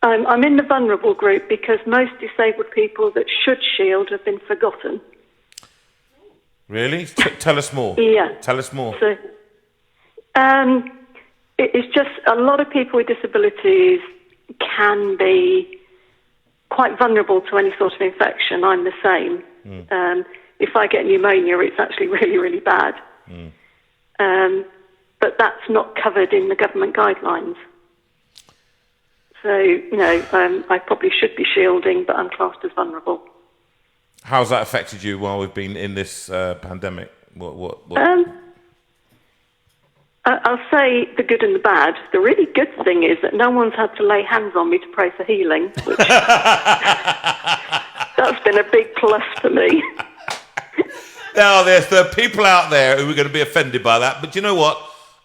I'm in the vulnerable group because most disabled people that should shield have been forgotten. Really? Tell us more. Yeah. Tell us more. So, it's just a lot of people with disabilities can be quite vulnerable to any sort of infection. I'm the same. If I get pneumonia, it's actually really, really bad. But that's not covered in the government guidelines. So, I probably should be shielding, but I'm classed as vulnerable. How's that affected you while we've been in this pandemic? What? I'll say the good and the bad. The really good thing is that no one's had to lay hands on me to pray for healing. Which that's been a big plus for me. Now, there are people out there who are going to be offended by that, but you know what?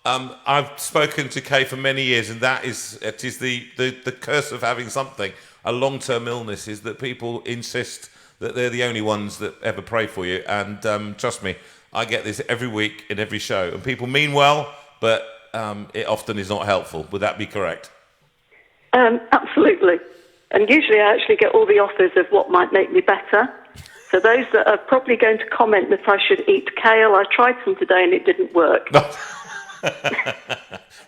I've spoken to Kay for many years, and it is the curse of having something, a long-term illness, is that people insist that they're the only ones that ever pray for you. And trust me, I get this every week in every show, and people mean well, but it often is not helpful. Would that be correct? Absolutely. And usually I actually get all the offers of what might make me better. So those that are probably going to comment that I should eat kale, I tried some today and it didn't work.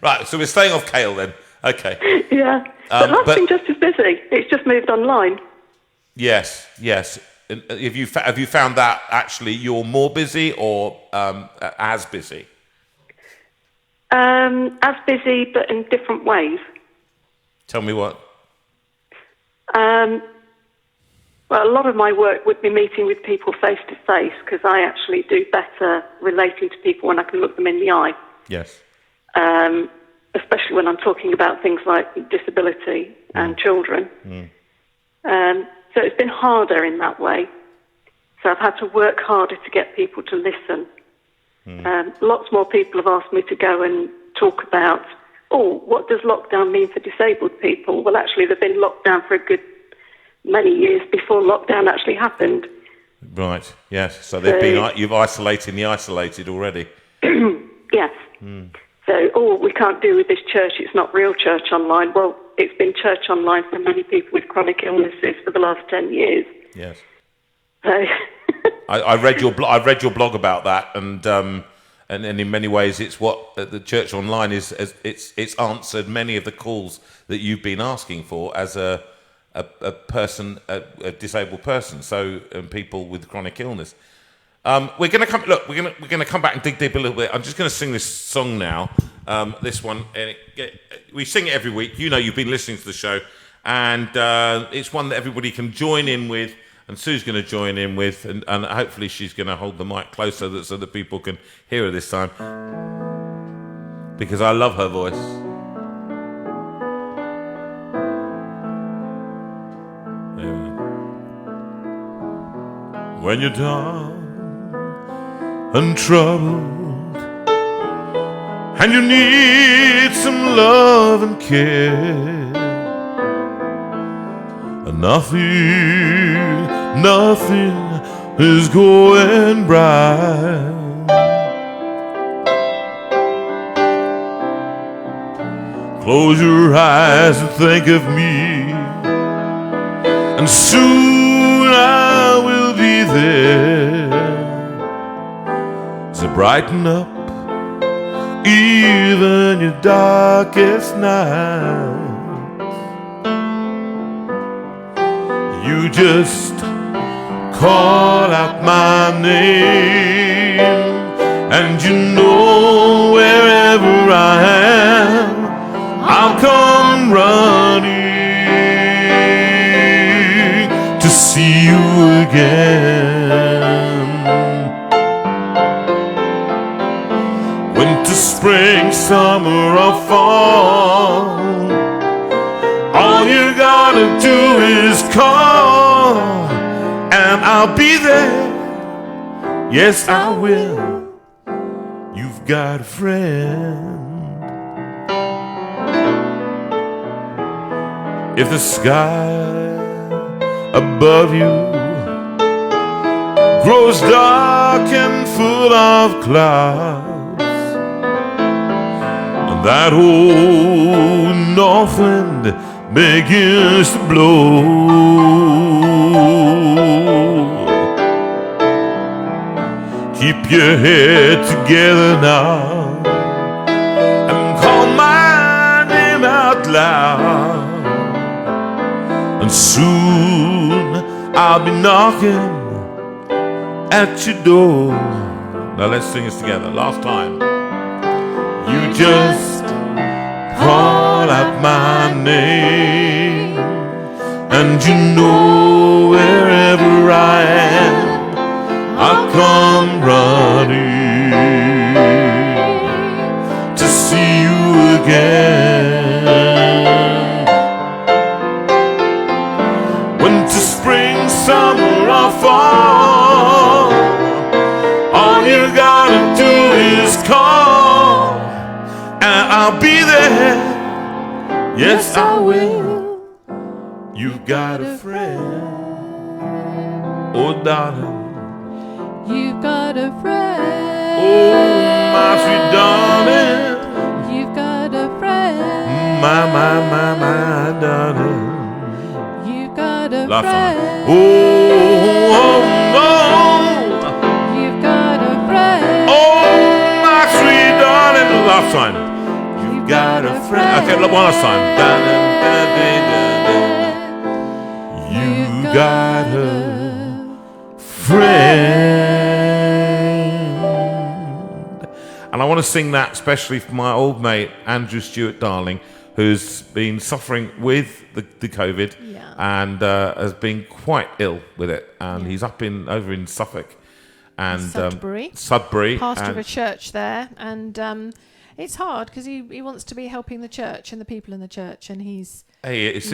Right, so we're staying off kale then. Okay. Yeah, but life's been just as busy. It's just moved online. Yes. And have you found that actually you're more busy or as busy? As busy, but in different ways. Tell me what. Well, a lot of my work would be meeting with people face to face, because I actually do better relating to people when I can look them in the eye. Yes. Especially when I'm talking about things like disability and children. So it's been harder in that way. So I've had to work harder to get people to listen. Lots more people have asked me to go and talk about, what does lockdown mean for disabled people? Well, actually, they've been locked down for a good many years before lockdown actually happened. Right, yes. So you've isolated the isolated already. Yes. So, we can't do with this church, it's not real church online. Well, it's been church online for many people with chronic illnesses for the last 10 years. Yes. So I read your blog about that, and in many ways, it's what the church online is. It's answered many of the calls that you've been asking for as a person, a disabled person. So, people with chronic illness. We're going to come back and dig deep a little bit. I'm just going to sing this song now. This one, and we sing it every week. You've been listening to the show, and it's one that everybody can join in with. And Sue's going to join in with, and hopefully she's going to hold the mic closer so that people can hear her this time, because I love her voice. There we go. When you're down and troubled, and you need some love and care, and nothing is going right. Close your eyes and think of me, and soon I will be there to brighten up even your darkest night. You just call out my name, and you know wherever I am, I'll come running to see you again. Winter, spring, summer, or fall, all you gotta do is call, and I'll be there. Yes, I will. You've got a friend. If the sky above you grows dark and full of clouds, and that old north wind begins to blow, keep your head together now and call my name out loud, and soon I'll be knocking at your door. Now let's sing this together. Last time. You just call out my name, and you know wherever I am, I'll come running to see you again. Winter, spring, summer, or fall, all you gotta do is call, and I'll be there. Yes, I will. You've got a friend. Oh, darling, You've got a friend. oh, my sweet darling. You've got a friend. My darling. You've got a Last friend. time. Oh, no. You've got a friend. Oh, my sweet darling. Last time. You've got a friend. Okay, one last time. You got a friend. And I want to sing that especially for my old mate Andrew Stewart Darling, who's been suffering with the COVID and has been quite ill with it, and he's over in Suffolk and Sudbury, pastor of a church there, and it's hard because he wants to be helping the church and the people in the church, and he's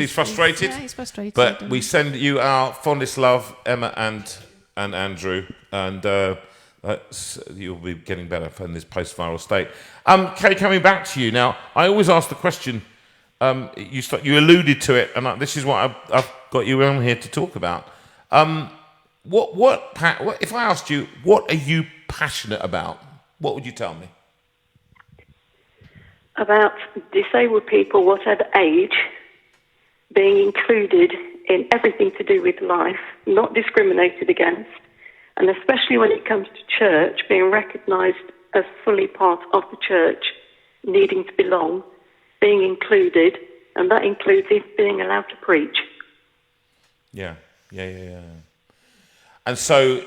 frustrated. He's frustrated. But we send you our fondest love, Emma and Andrew, and you'll be getting better in this post-viral state. Kay, coming back to you now, I always ask the question. You alluded to it, and this is what I've got you on here to talk about. What if I asked you, what are you passionate about? What would you tell me? About disabled people, whatever age, being included in everything to do with life, not discriminated against, and especially when it comes to church, being recognised as fully part of the church, needing to belong, being included, and that includes even being allowed to preach. Yeah. And so,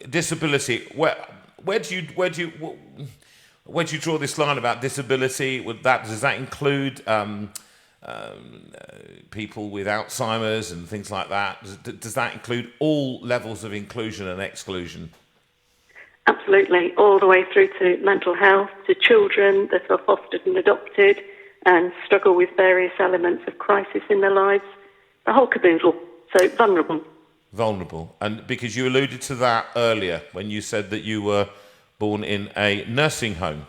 disability. Where do you draw this line about disability? Does that include people with Alzheimer's and things like that? Does that include all levels of inclusion and exclusion? Absolutely, all the way through to mental health, to children that are fostered and adopted and struggle with various elements of crisis in their lives, the whole caboodle. So vulnerable. And because you alluded to that earlier when you said that you were born in a nursing home,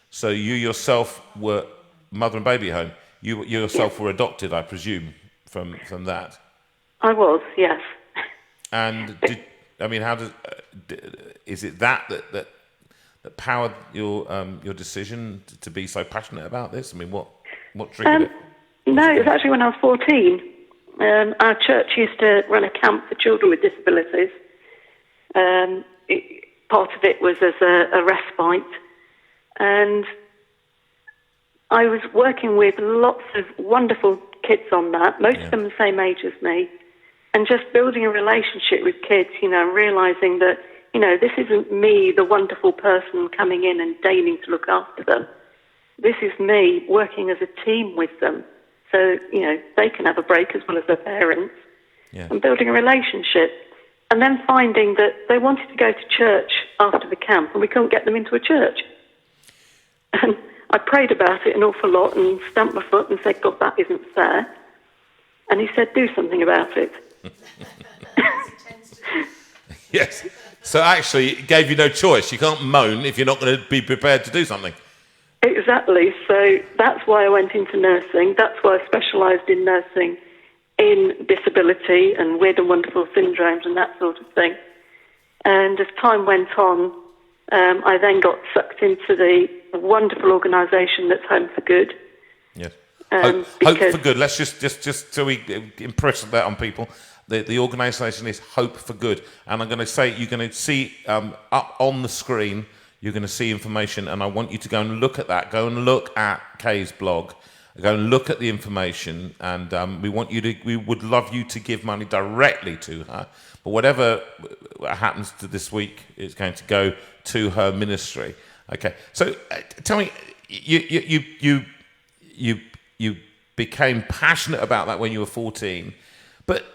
so you yourself were mother and baby home. You yourself were adopted, I presume, from that. I was, yes. And is it that powered your decision to be so passionate about this? I mean, what triggered it? No, it was actually when I was 14. Our church used to run a camp for children with disabilities. Part of it was as a respite, and I was working with lots of wonderful kids on that, most of them the same age as me, and just building a relationship with kids, realizing that, this isn't me, the wonderful person coming in and deigning to look after them. This is me working as a team with them so, they can have a break as well as their parents, and building a relationship. And then finding that they wanted to go to church after the camp and we couldn't get them into a church. And I prayed about it an awful lot and stamped my foot and said, God, that isn't fair. And he said, do something about it. Yes. So actually, it gave you no choice. You can't moan if you're not going to be prepared to do something. Exactly. So that's why I went into nursing. That's why I specialised in nursing in disability and weird and wonderful syndromes and that sort of thing. And as time went on, I then got sucked into the wonderful organisation that's Home for Good. Yes. Hope for Good. Let's just so we impress that on people. The organisation is Hope for Good, and I'm going to say you're going to see up on the screen. You're going to see information, and I want you to go and look at that. Go and look at Kay's blog. Go and look at the information, and we would love you to give money directly to her. But whatever happens to this week is going to go to her ministry. Okay. So tell me, you became passionate about that when you were 14, but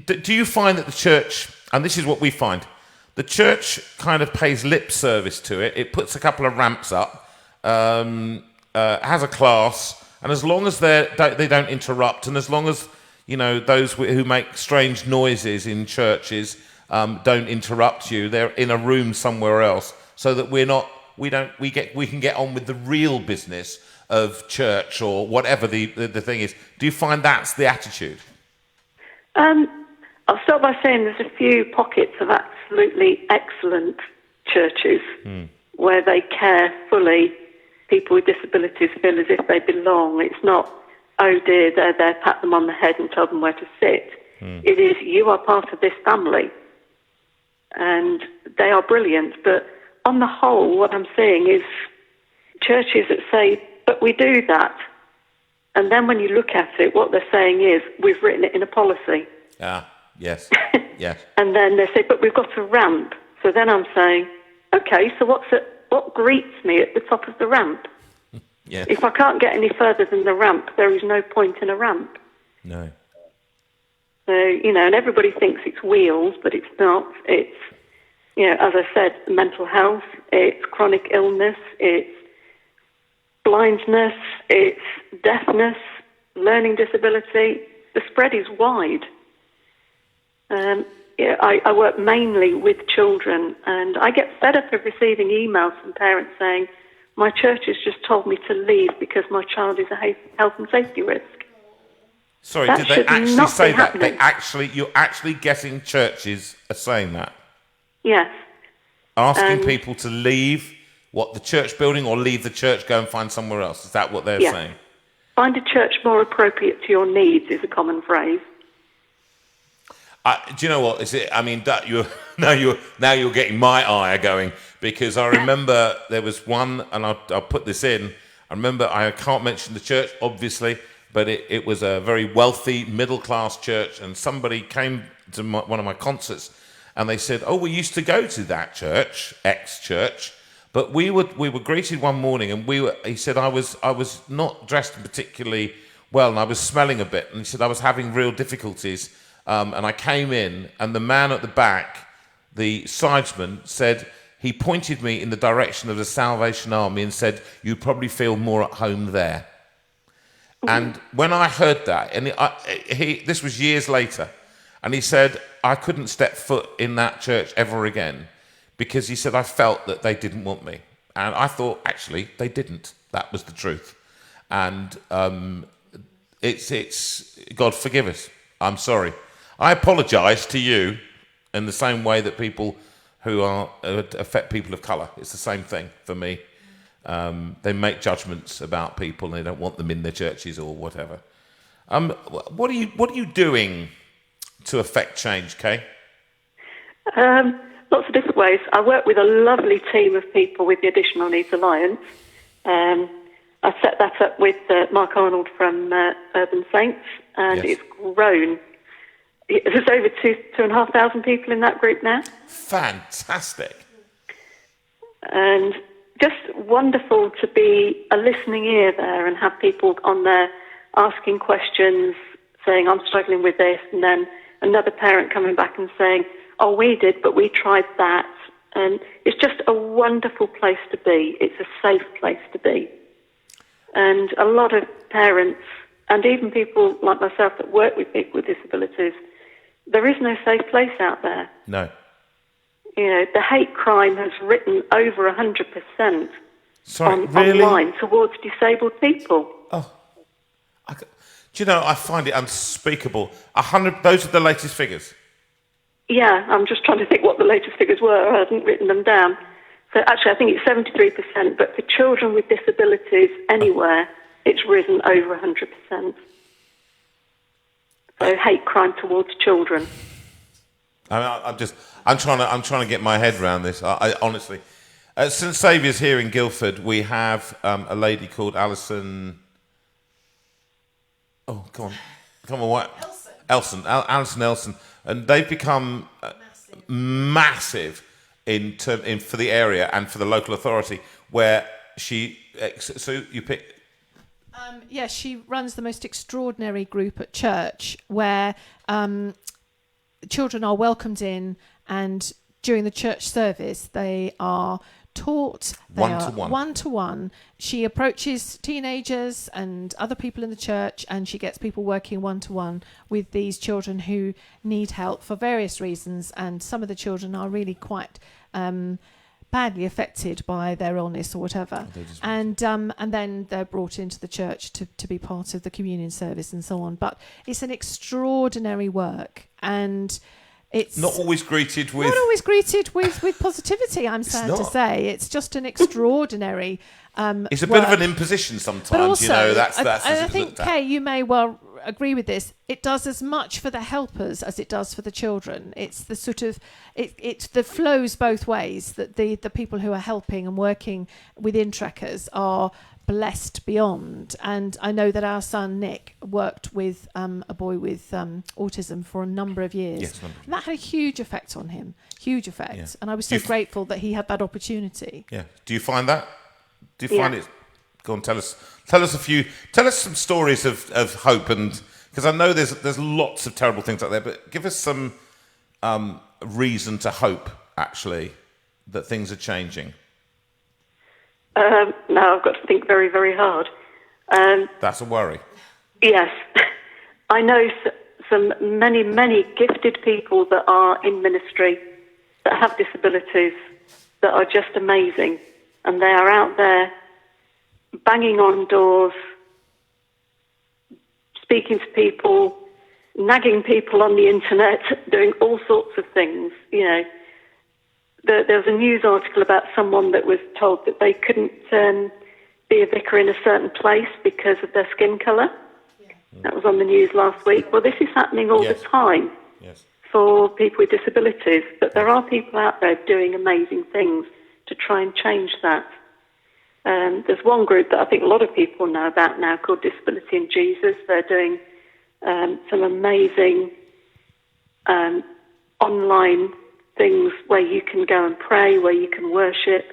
do you find that the church, and this is what we find, the church kind of pays lip service to it. It puts a couple of ramps up, has a class, and as long as they don't interrupt, and as long as those who make strange noises in churches don't interrupt you, they're in a room somewhere else, so that we can get on with the real business of church or whatever the thing is. Do you find that's the attitude? I'll start by saying there's a few pockets of absolutely excellent churches where they care fully. People with disabilities feel as if they belong. It's not, oh dear, they're there, pat them on the head and tell them where to sit. It is, you are part of this family. And they are brilliant. But on the whole, what I'm seeing is churches that say, but we do that. And then when you look at it, what they're saying is, we've written it in a policy. Yes. Yes. And then they say, but we've got a ramp. So then I'm saying, okay, so what greets me at the top of the ramp? Yeah. If I can't get any further than the ramp, there is no point in a ramp. No. So, and everybody thinks it's wheels, but it's not. It's, as I said, mental health, it's chronic illness, it's blindness, it's deafness, learning disability. The spread is wide. I work mainly with children, and I get fed up of receiving emails from parents saying, my church has just told me to leave because my child is a health and safety risk. Sorry, that did they actually say that? Happening. You're actually getting churches are saying that? Yes. Asking people to leave the church building or leave the church, go and find somewhere else. Is that what they're saying? Find a church more appropriate to your needs is a common phrase. Do you know what? Now you're getting my ire going, because I remember there was one, and I'll put this in. I remember, I can't mention the church, obviously, but it was a very wealthy, middle-class church, and somebody came to one of my concerts, and they said, oh, we used to go to that church, X-church, but we were greeted one morning, and he said, I was not dressed particularly well, and I was smelling a bit, and he said, I was having real difficulties. And I came in, and the man at the back, the sidesman, said, he pointed me in the direction of the Salvation Army and said, you probably feel more at home there. And when I heard that, and this was years later, and he said, I couldn't step foot in that church ever again, because he said, I felt that they didn't want me. And I thought, actually, they didn't. That was the truth. And it's God forgive us. I'm sorry. I apologise to you in the same way that people who affect people of colour. It's the same thing for me. They make judgments about people and they don't want them in their churches or whatever. What are you doing to affect change, Kay? Lots of different ways. I work with a lovely team of people with the Additional Needs Alliance. I set that up with Mark Arnold from Urban Saints, and Yes. it's grown. There's over 2,500 people in that group now. Fantastic. And just wonderful to be a listening ear there and have people on there asking questions, saying, I'm struggling with this, and then another parent coming back and saying, oh, we did, but we tried that. And it's just a wonderful place to be. It's a safe place to be. And a lot of parents, and even people like myself that work with people with disabilities, there is no safe place out there. No. You know, the hate crime has risen over 100% Really? online towards disabled people. Oh, do you know, I find it unspeakable. 100, those are the latest figures. Yeah, I'm just trying to think what the latest figures were. I hadn't written them down. So actually, I think it's 73%, but for children with disabilities anywhere, it's risen over 100%. So hate crime towards children. I'm trying to get my head around this. I honestly, at St Saviour's here in Guildford, we have a lady called Alison. Oh, come on, what? Alison Elson, and they've become massive for the area and for the local authority. Where she, so you pick. Yes, she runs the most extraordinary group at church where children are welcomed in, and during the church service they are taught one-to-one. She approaches teenagers and other people in the church, and she gets people working one-to-one with these children who need help for various reasons, and some of the children are really quite badly affected by their illness or whatever, and then they're brought into the church to be part of the communion service and so on. But it's an extraordinary work, and it's not always greeted with positivity. I'm sad to say, it's just an extraordinary. It's a work. bit of an imposition sometimes. But also, you know, that's I think, Kay, you may well agree with this. It does as much for the helpers as it does for the children. It's the sort of it that flows both ways. That the people who are helping and working within Trekkers are blessed beyond. And I know that our son Nick worked with a boy with autism for a number of years. Yes, and that had a huge effect on him. Huge effect. Yeah. And I was so grateful that he had that opportunity. Yeah. Do you find that? Do you find it? Go on, tell us some stories of hope, and because I know there's lots of terrible things out there, but give us some reason to hope actually that things are changing. Now I've got to think very, very hard. That's a worry. Yes, I know some many gifted people that are in ministry that have disabilities that are just amazing. And they are out there banging on doors, speaking to people, nagging people on the internet, doing all sorts of things. You know, there was a news article about someone that was told that they couldn't be a vicar in a certain place because of their skin colour. Yeah. That was on the news last week. Well, this is happening all the time for people with disabilities, but there are people out there doing amazing things to try and change that. There's one group that I think a lot of people know about now called Disability in Jesus. They're doing some amazing online things where you can go and pray, where you can worship.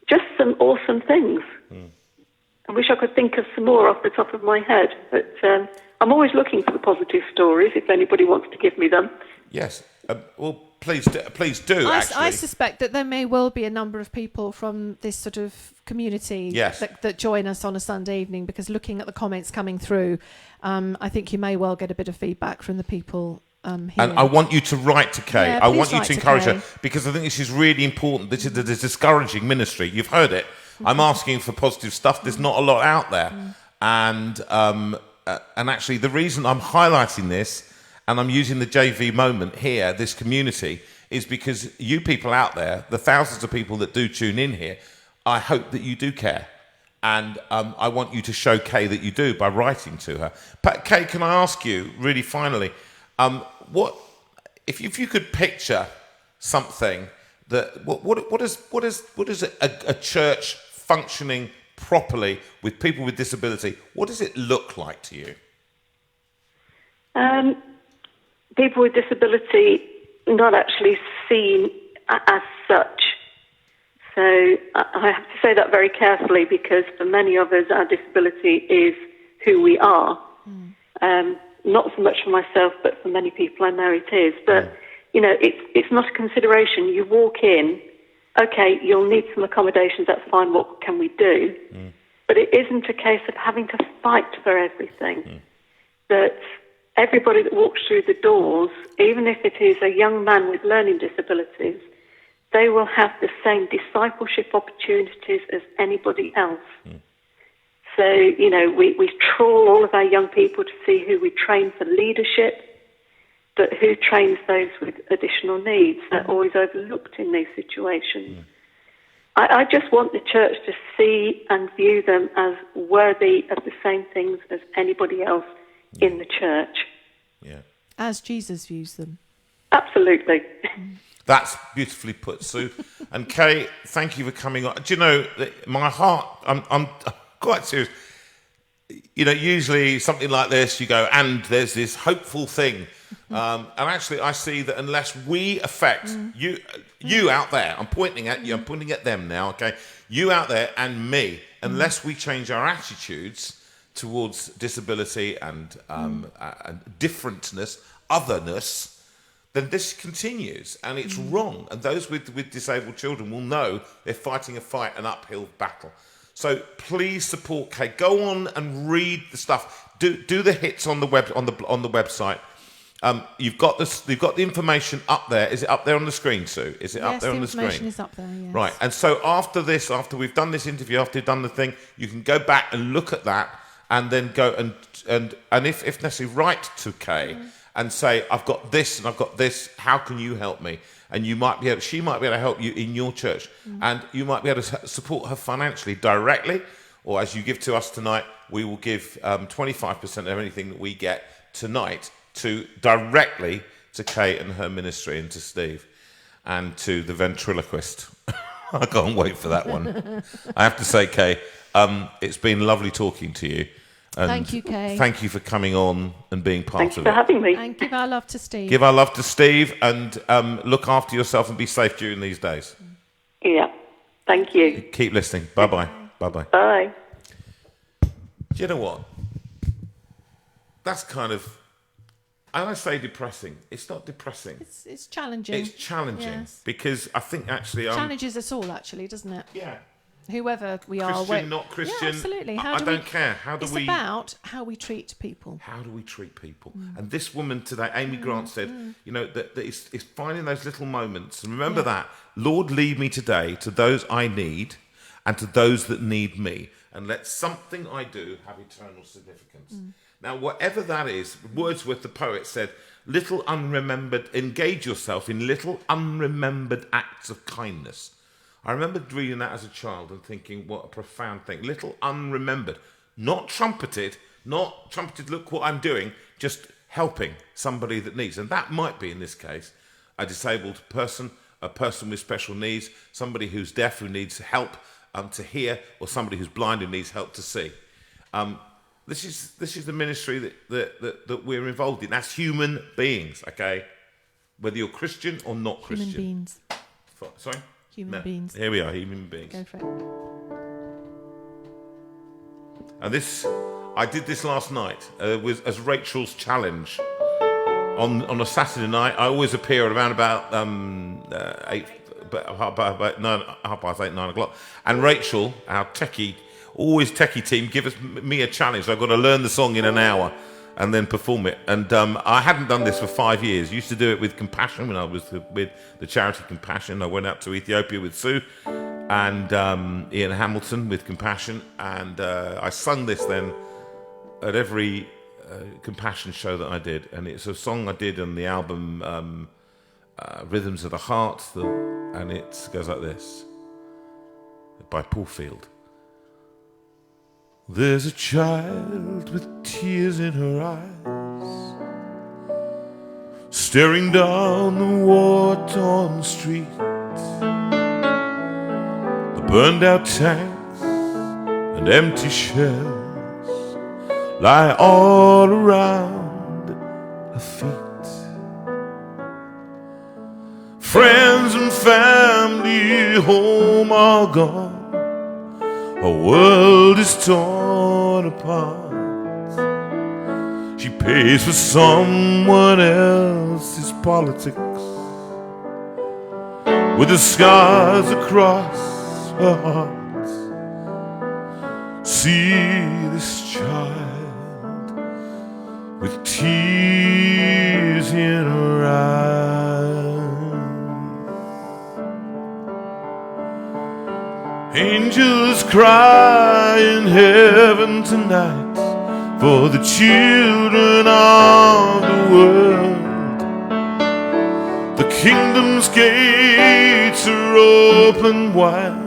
Just some awesome things. I wish I could think of some more off the top of my head, but I'm always looking for the positive stories if anybody wants to give me them. Yes. Well, please do. I suspect that there may well be a number of people from this sort of community that join us on a Sunday evening, because looking at the comments coming through, I think you may well get a bit of feedback from the people here. And I want you to write to Kay. I want you to encourage Kay. her, because I think this is really important. This is the discouraging ministry. You've heard it. I'm asking for positive stuff. There's not a lot out there. And actually, the reason I'm highlighting this, and I'm using the JV moment here, this community, is because you people out there, the thousands of people that do tune in here, I hope that you do care. And I want you to show Kay that you do by writing to her. But Kay, can I ask you, really finally, what if you could picture something that what is a church functioning properly with people with disability, what does it look like to you? People with disability not actually seen as such. So I have to say that very carefully, because for many of us, our disability is who we are. Not so much for myself, but for many people I know it is. But, it's not a consideration. You walk in, okay, you'll need some accommodations, that's fine, what can we do? But it isn't a case of having to fight for everything. That everybody that walks through the doors, even if it is a young man with learning disabilities, they will have the same discipleship opportunities as anybody else. So, we trawl all of our young people to see who we train for leadership, but who trains those with additional needs. They're always overlooked in these situations. I just want the church to see and view them as worthy of the same things as anybody else in the church. Yeah. As Jesus views them. Absolutely. That's beautifully put, Sue. And Kay, thank you for coming on. Do you know, my heart, I'm quite serious. Usually something like this, you go, and there's this hopeful thing. And actually, I see that unless we affect you out there, I'm pointing at you, I'm pointing at them now, okay? You out there and me, unless we change our attitudes towards disability and differentness, otherness, then this continues, and it's wrong. And those with disabled children will know they're fighting an uphill battle. So please support Kay. Go on and read the stuff. Do the hits on the website. You've got the information up there. Is it up there on the screen, Sue? Is it up there on the screen? Yes, the information is up there, yes. Right, and so after we've done this interview, after we've done the thing, you can go back and look at that, and then go and if necessary, write to Kay and say, I've got this and I've got this, how can you help me? And she might be able to help you in your church. And you might be able to support her financially directly, or as you give to us tonight, we will give 25% of anything that we get tonight directly to Kay and her ministry, and to Steve and to the ventriloquist. I can't wait for that one. I have to say, Kay, it's been lovely talking to you. And thank you, Kay. Thank you for coming on and being part of it. Thanks for having me. And give our love to Steve. Give our love to Steve, and look after yourself and be safe during these days. Yeah. Thank you. Keep listening. Bye-bye. Bye-bye. Bye. Do you know what? That's kind of, and I say depressing. It's not depressing. It's challenging. It's challenging, yes. Because I think actually... challenges us all, actually, doesn't it? Yeah. Whoever we are. Christian, not Christian. Yeah, absolutely. I don't care. It's about how we treat people. How do we treat people? And this woman today, Amy Grant, said, that it's finding those little moments. And remember that. Lord, lead me today to those I need and to those that need me. And let something I do have eternal significance. Now, whatever that is, Wordsworth, the poet, said, engage yourself in little unremembered acts of kindness. I remember reading that as a child and thinking, what a profound thing. Little unremembered. Not trumpeted, look what I'm doing, just helping somebody that needs. And that might be, in this case, a disabled person, a person with special needs, somebody who's deaf who needs help to hear, or somebody who's blind who needs help to see. This is the ministry that we're involved in as human beings, okay? Whether you're Christian or not Christian. Human beings. Sorry? Human beings. Here we are, human beings. Go for it. And I did this last night as Rachel's challenge. On a Saturday night, I always appear at around about 9:30, 9 o'clock. And Rachel, our techie team, give me a challenge. I've got to learn the song in an hour and then perform it. And I hadn't done this for 5 years. Used to do it with Compassion when I was with the charity Compassion. I went out to Ethiopia with Sue and Ian Hamilton with Compassion. And I sung this then at every Compassion show that I did. And it's a song I did on the album Rhythms of the Heart. And it goes like this, by Paul Field. There's a child with tears in her eyes, staring down the war-torn street, the burned-out tanks and and empty shells lie all around her feet. Friends and family, home all gone, her world is torn apart. She pays for someone else's politics with the scars across her heart. See this child with tears in her eyes. Angels cry in heaven tonight for the children of the world. The kingdom's gates are open wide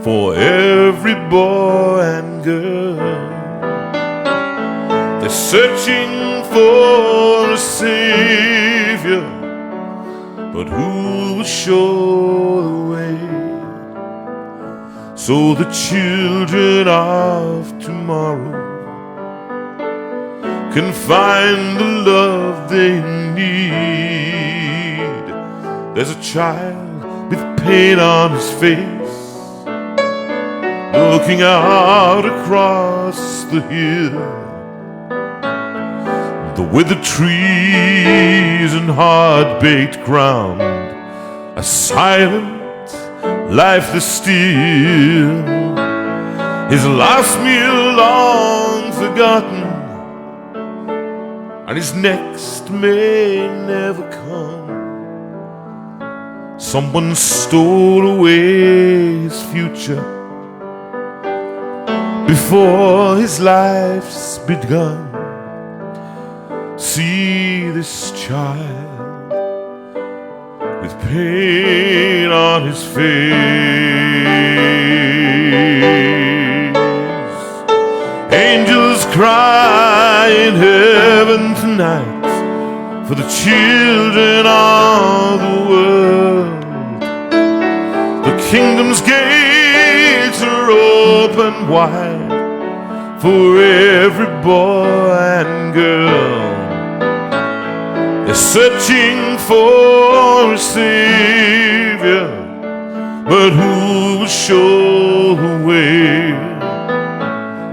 for every boy and girl. They're searching for a savior, but who will show the way so the children of tomorrow can find the love they need? There's a child with pain on his face, looking out across the hill. The withered trees and hard-baked ground are silent, lifeless still. His last meal long forgotten, and his next may never come. Someone stole away his future before his life's begun. See this child with pain on his face. Angels cry in heaven tonight for the children of the world. The kingdom's gates are open wide for every boy and girl. They're searching for a savior, but who will show the way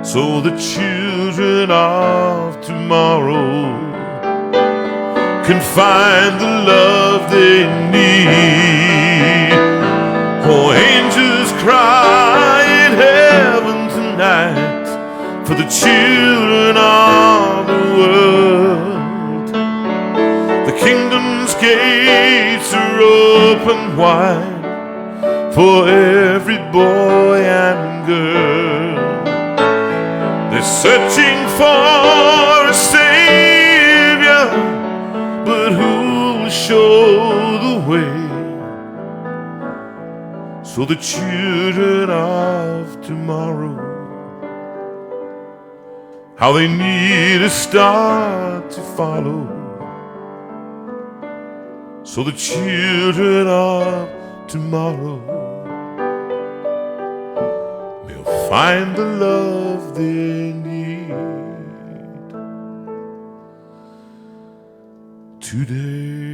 so the children of tomorrow can find the love they need? Oh, angels cry in heaven tonight for the children of the world. The kingdom's gates are open wide for every boy and girl. They're searching for a savior, but who will show the way so the children of tomorrow, how they need a star to follow, so the children of tomorrow will find the love they need today.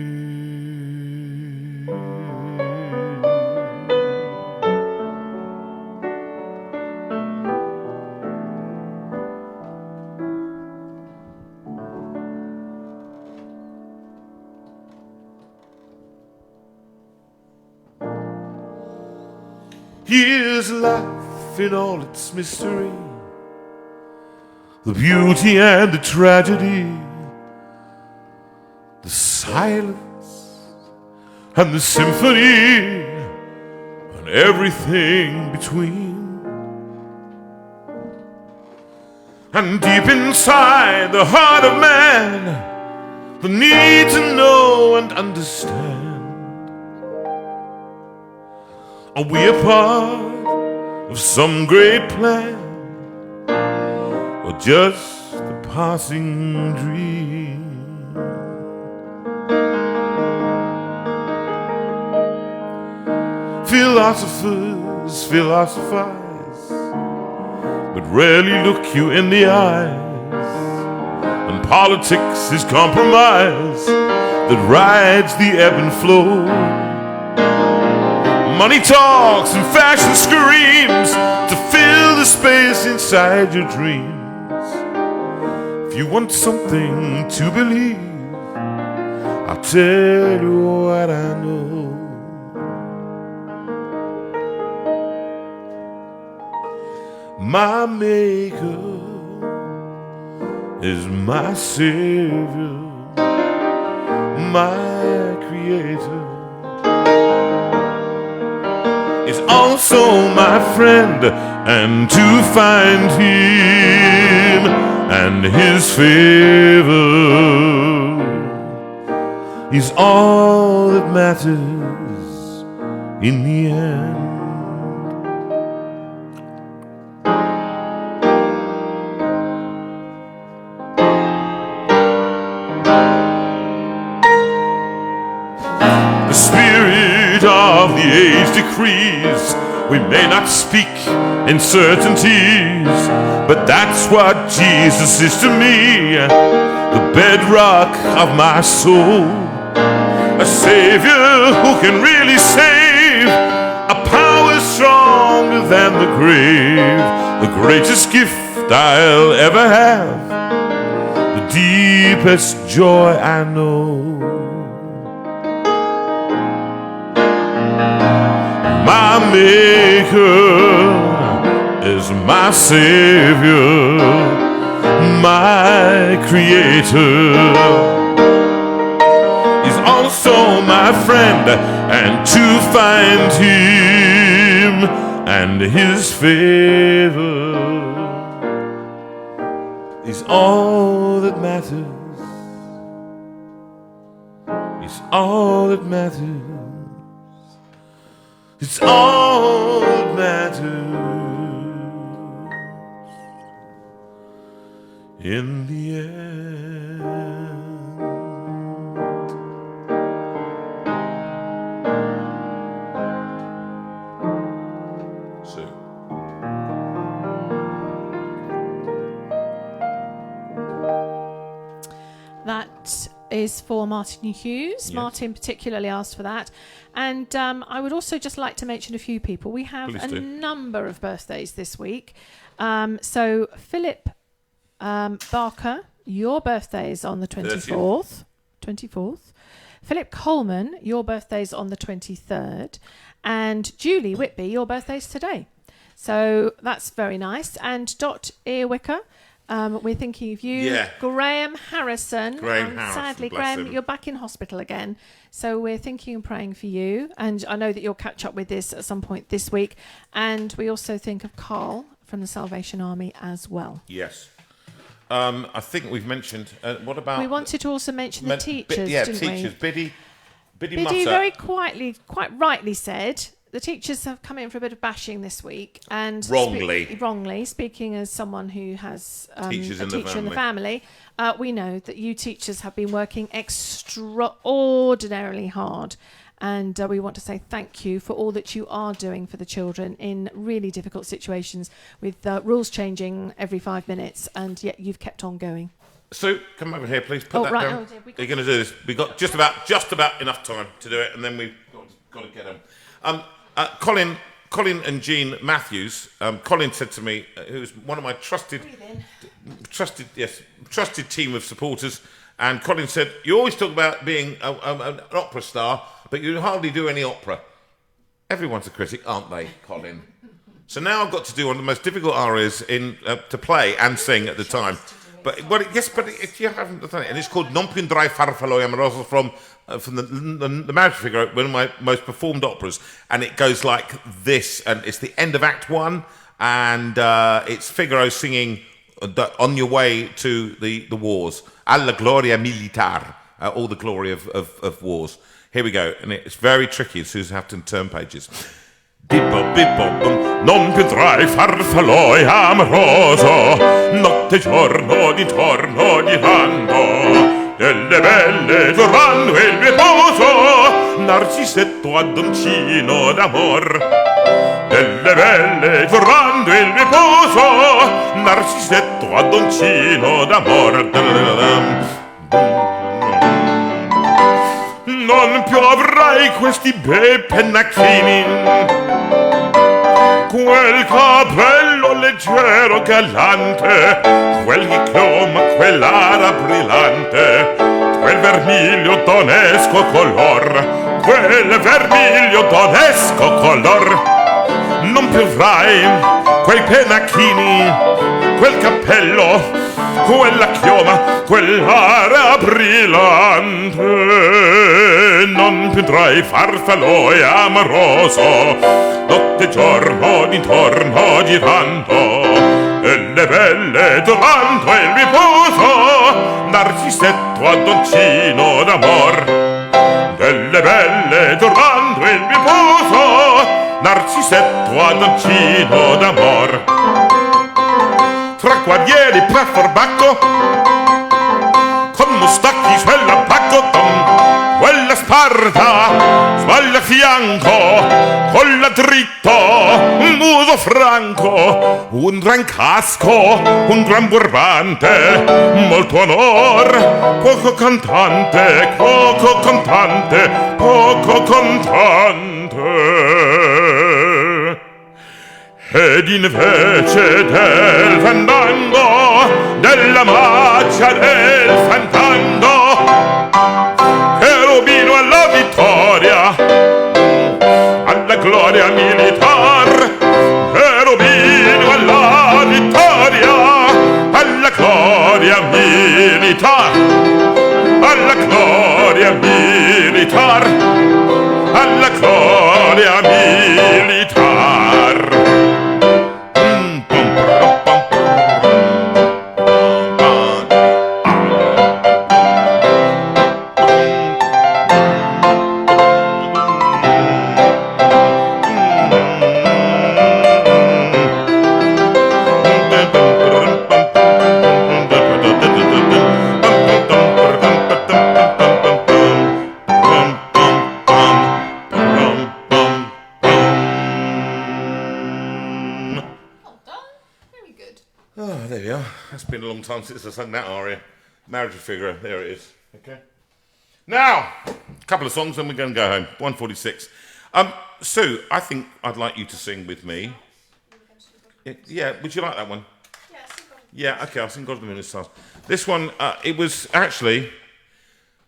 Here's life in all its mystery, the beauty and the tragedy, the silence and the symphony, and everything between. And deep inside the heart of man, the need to know and understand. Are we a part of some great plan, or just a passing dream? Philosophers philosophize but rarely look you in the eyes. And politics is compromise that rides the ebb and flow. Money talks and fashion screams to fill the space inside your dreams. If you want something to believe, I'll tell you what I know. My maker is my savior, my creator is also my friend, and to find him and his favor is all that matters in the end. The spirit of the age decrees we may not speak in certainties, but that's what Jesus is to me, the bedrock of my soul, a savior who can really save, a power stronger than the grave, the greatest gift I'll ever have, the deepest joy I know. My maker is my savior, my creator is also my friend, and to find him and his favor is all that matters, is all that matters. It's all that matters in the end. So. That is for Martin Hughes. Yes. Martin particularly asked for that. And I would also just like to mention a few people. We have number of birthdays this week. So Philip Barker, your birthday is on the 24th. 24th. Philip Coleman, your birthday is on the 23rd. And Julie Whitby, your birthday's today. So that's very nice. And Dot Earwicker, we're thinking of you. Yeah. Graham Harrison. Sadly, Graham, you're back in hospital again. So we're thinking and praying for you. And I know that you'll catch up with this at some point this week. And we also think of Carl from the Salvation Army as well. Yes. I think we've mentioned... what about... We wanted to also mention the teachers, didn't teachers. we? Biddy Biddy very quietly, quite rightly said... The teachers have come in for a bit of bashing this week, and wrongly. Speaking as someone who has a teacher in the family, we know that you teachers have been working extraordinarily hard, and we want to say thank you for all that you are doing for the children in really difficult situations, with rules changing every 5 minutes, and yet you've kept on going. So, come over here, please. Put that down. Are you going to do this? We've got just about enough time to do it, and then we've got to get them. Colin and Jean Matthews. Colin said to me, who's one of my trusted team of supporters, and Colin said, "You always talk about being an opera star, but you hardly do any opera." Everyone's a critic, aren't they, Colin? So now I've got to do one of the most difficult arias to play and sing at the time. But you haven't done it, and it's called "Non più un dry farfallo amoroso" from the Marriage of Figaro, one of my most performed operas, and it goes like this, and it's the end of Act 1, and it's Figaro singing "On Your Way to the Wars," alla gloria militar, all the glory of wars. Here we go, and it's very tricky, Susan have to turn pages. Non vedrai farfalloi amoroso, notte e giorno d'intorno gli vanno, delle belle giovando il riposo, narcisetto addoncino d'amor, delle belle durando il riposo, Narcisetto addoncino d'amor. Non più avrai questi bei pennacchini, quel capello leggero galante, quel chioma, quell'ara brillante, quel vermiglio d'onesco color, quel vermiglio d'onesco color. Non più avrai quei pennacchini, quel cappello, quella chioma, quell'ara brillante. Non potrai farfallone amoroso, notte e giorno d'intorno girando, e le belle durando il riposo, Narcisetto addoncino d'amor. Delle belle durando il riposo, Narcisetto addoncino d'amor. Tra guerrieri per forbacco, con mustacchi sull'abbacco, quella sparta sbaglia fianco, con la dritto, un muso franco, un gran casco, un gran burbante, molto onor, poco cantante, poco cantante, poco cantante. Ed invece del fandango, della maccia del fandango, cherubino alla vittoria, alla gloria militar, cherubino alla vittoria, alla gloria militar, alla gloria militar, alla gloria militar. It's been a long time since I sang that aria. Marriage of Figure, there it is. Okay. Now, a couple of songs, then we're going to go home. 1:46. Sue, I think I'd like you to sing with me. Yeah, would you like that one? Yeah, okay, I'll sing God of the Moon and Stars. This one, it was actually,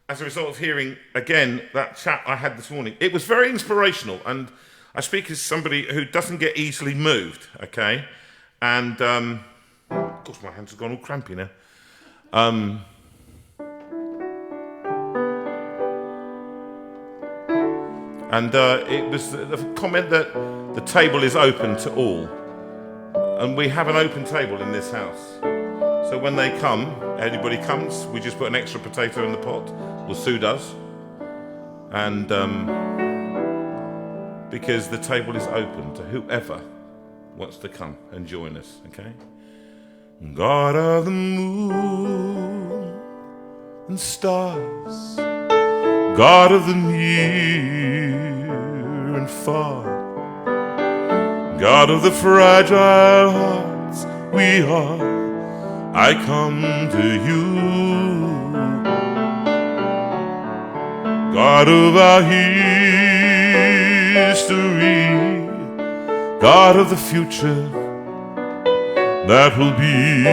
as a result of hearing, again, that chat I had this morning, it was very inspirational, and I speak as somebody who doesn't get easily moved, okay? And, gosh, my hands have gone all crampy now. It was the comment that the table is open to all. And we have an open table in this house. So when they come, anybody comes, we just put an extra potato in the pot. Well, Sue does. And because the table is open to whoever wants to come and join us, okay? God of the moon and stars, God of the near and far, God of the fragile hearts we are, I come to you. God of our history, God of the future that will be,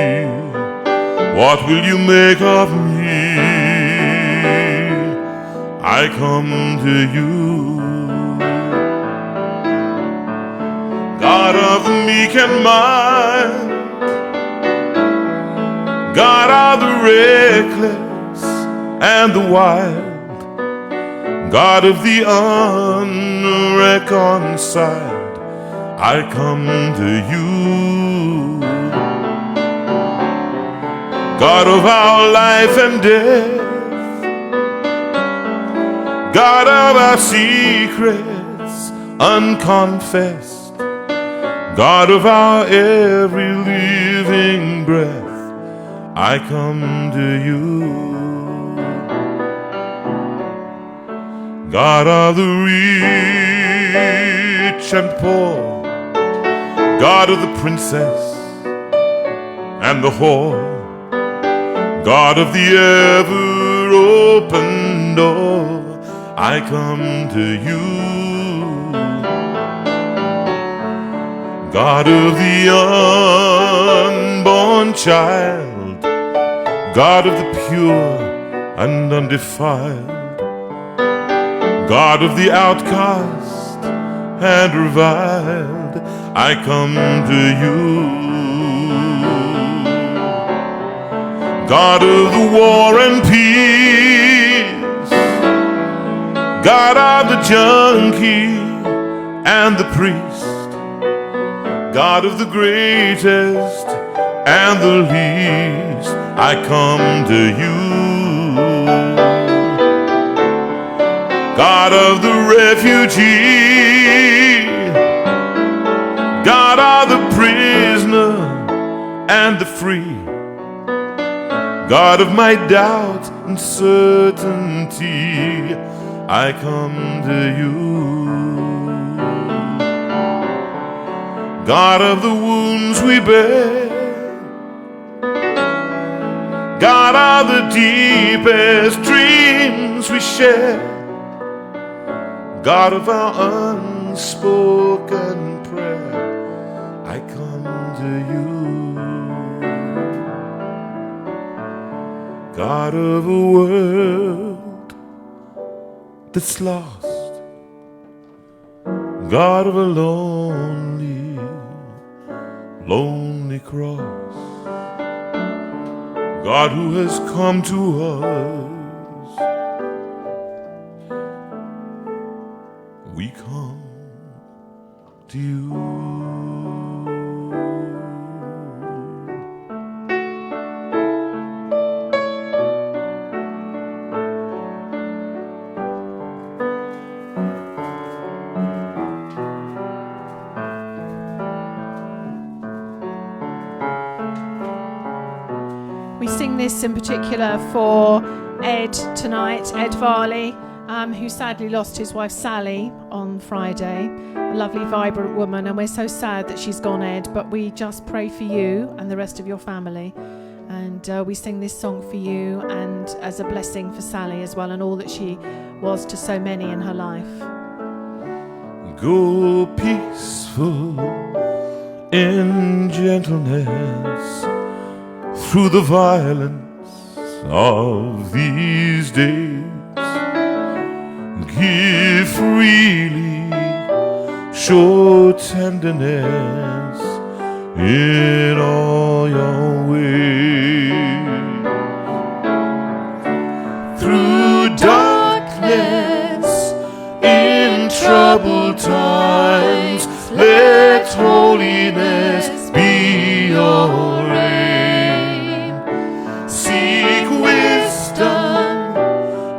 what will you make of me? I come to you. God of the meek and mild, God of the reckless and the wild, God of the unreconciled, I come to you. God of our life and death, God of our secrets unconfessed, God of our every living breath, I come to you. God of the rich and poor, God of the princess and the whore, God of the ever-open door, I come to you. God of the unborn child, God of the pure and undefiled, God of the outcast and reviled, I come to you. God of the war and peace, God of the junkie and the priest, God of the greatest and the least, I come to you. God of the refugee, God of the prisoner and the free, God of my doubt and certainty, I come to you. God of the wounds we bear, God of the deepest dreams we share, God of our unspoken prayer, I come to you. God of a world that's lost, God of a lonely, lonely cross, God who has come to us, we come to you. We sing this in particular for Ed tonight, Ed Varley, who sadly lost his wife Sally on Friday, a lovely, vibrant woman, and we're so sad that she's gone, Ed, but we just pray for you and the rest of your family. And we sing this song for you and as a blessing for Sally as well, and all that she was to so many in her life. Go peaceful in gentleness through the violence of these days. Give freely, show tenderness in all your ways. Through darkness, in troubled times, let holiness be your aim. Seek wisdom,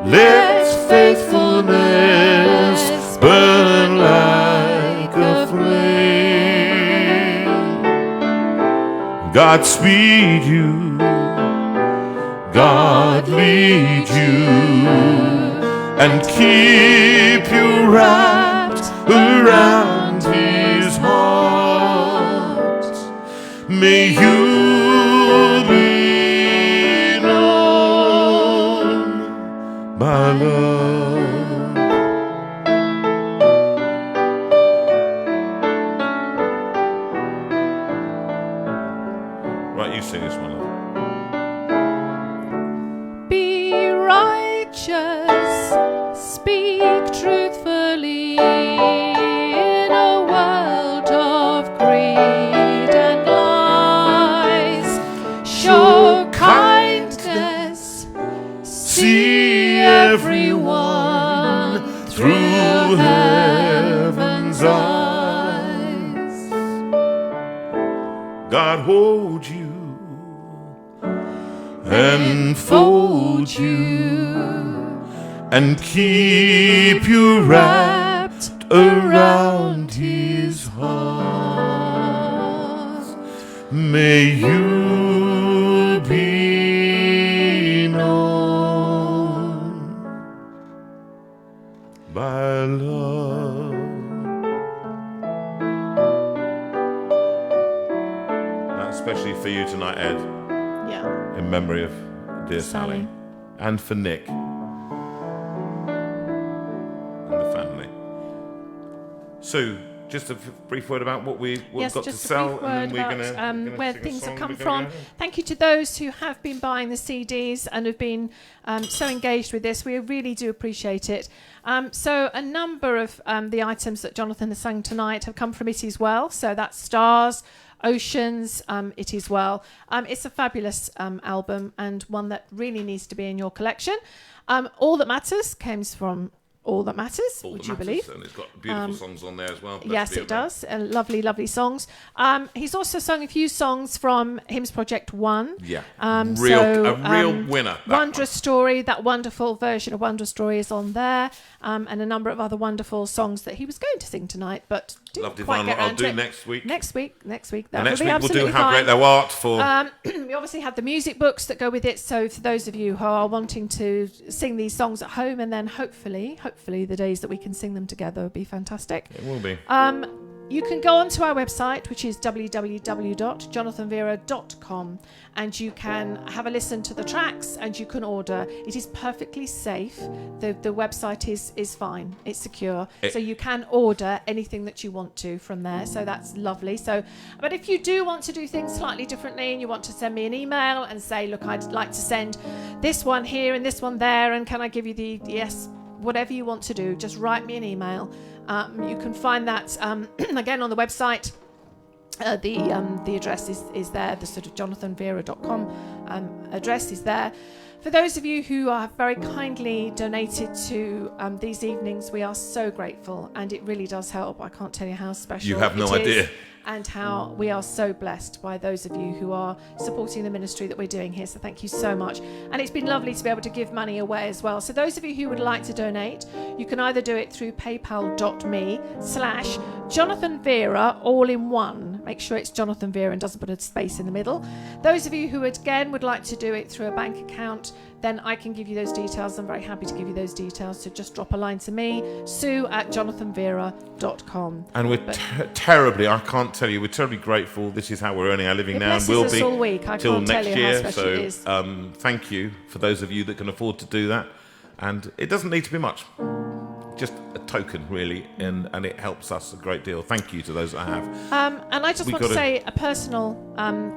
let faithfulness burn like a flame. God speed you, God lead you, and keep you wrapped around His heart. May you be known by love. Right, you sing this one, love. Be righteous, speak truthfully in a world of greed and lies. Show kindness, see everyone through heaven's eyes. God hold you and fold you and keep you wrapped around His heart. May you be known by love. especially for you tonight, Ed, Yeah. in memory of dear Sally. Sally. And for Nick and the family. Sue, just a brief word about what we've got to just sell, a brief word and then we're about going to where things have come from. Thank you to those who have been buying the CDs and have been so engaged with this. We really do appreciate it. So a number of the items that Jonathan has sung tonight have come from It Is Well. So that's Stars, Oceans, It Is Well. It's a fabulous album and one that really needs to be in your collection. All That Matters comes from All That Matters, would you believe? And it's got beautiful songs on there as well. Yes, it does. Lovely, lovely songs. He's also sung a few songs from Hymns Project 1. Yeah, a real winner. Wondrous Story, that wonderful version of Wondrous Story is on there, and a number of other wonderful songs that he was going to sing tonight, but didn't quite get around to it. Next week. Next week. Next That week will be we'll do absolutely How fine. Great Thou Art for... We obviously have the music books that go with it, so for those of you who are wanting to sing these songs at home, and then hopefully the days that we can sing them together will be fantastic. It will be. You can go onto our website, which is www.jonathanveira.com, and you can have a listen to the tracks and you can order. It is perfectly safe. The website is fine. It's secure. So you can order anything that you want to from there. So that's lovely. So, but if you do want to do things slightly differently and you want to send me an email and say, look, I'd like to send this one here and this one there, and can I give you the yes, whatever you want to do, just write me an email. You can find that again on the website. The address is there. The sort of jonathanveira.com address is there. For those of you who have very kindly donated to these evenings, we are so grateful, and it really does help. I can't tell you how special You have no it is, idea. and how we are so blessed by those of you who are supporting the ministry that we're doing here. So thank you so much. And it's been lovely to be able to give money away as well. So those of you who would like to donate, you can either do it through paypal.me/Jonathan Veira, all in one. Make sure it's Jonathan Veira and doesn't put a space in the middle. Those of you who again would like to do it through a bank account, then I can give you those details. I'm very happy to give you those details. So just drop a line to me, sue@jonathanveira.com. And we're terribly, I can't tell you, we're terribly grateful. This is how we're earning our living now, and will will be all week. I till can't next tell you year. how special So it is. thank you for those of you that can afford to do that. And it doesn't need to be much, just a token really, and it helps us a great deal. Thank you to those that have. And I just want to say a personal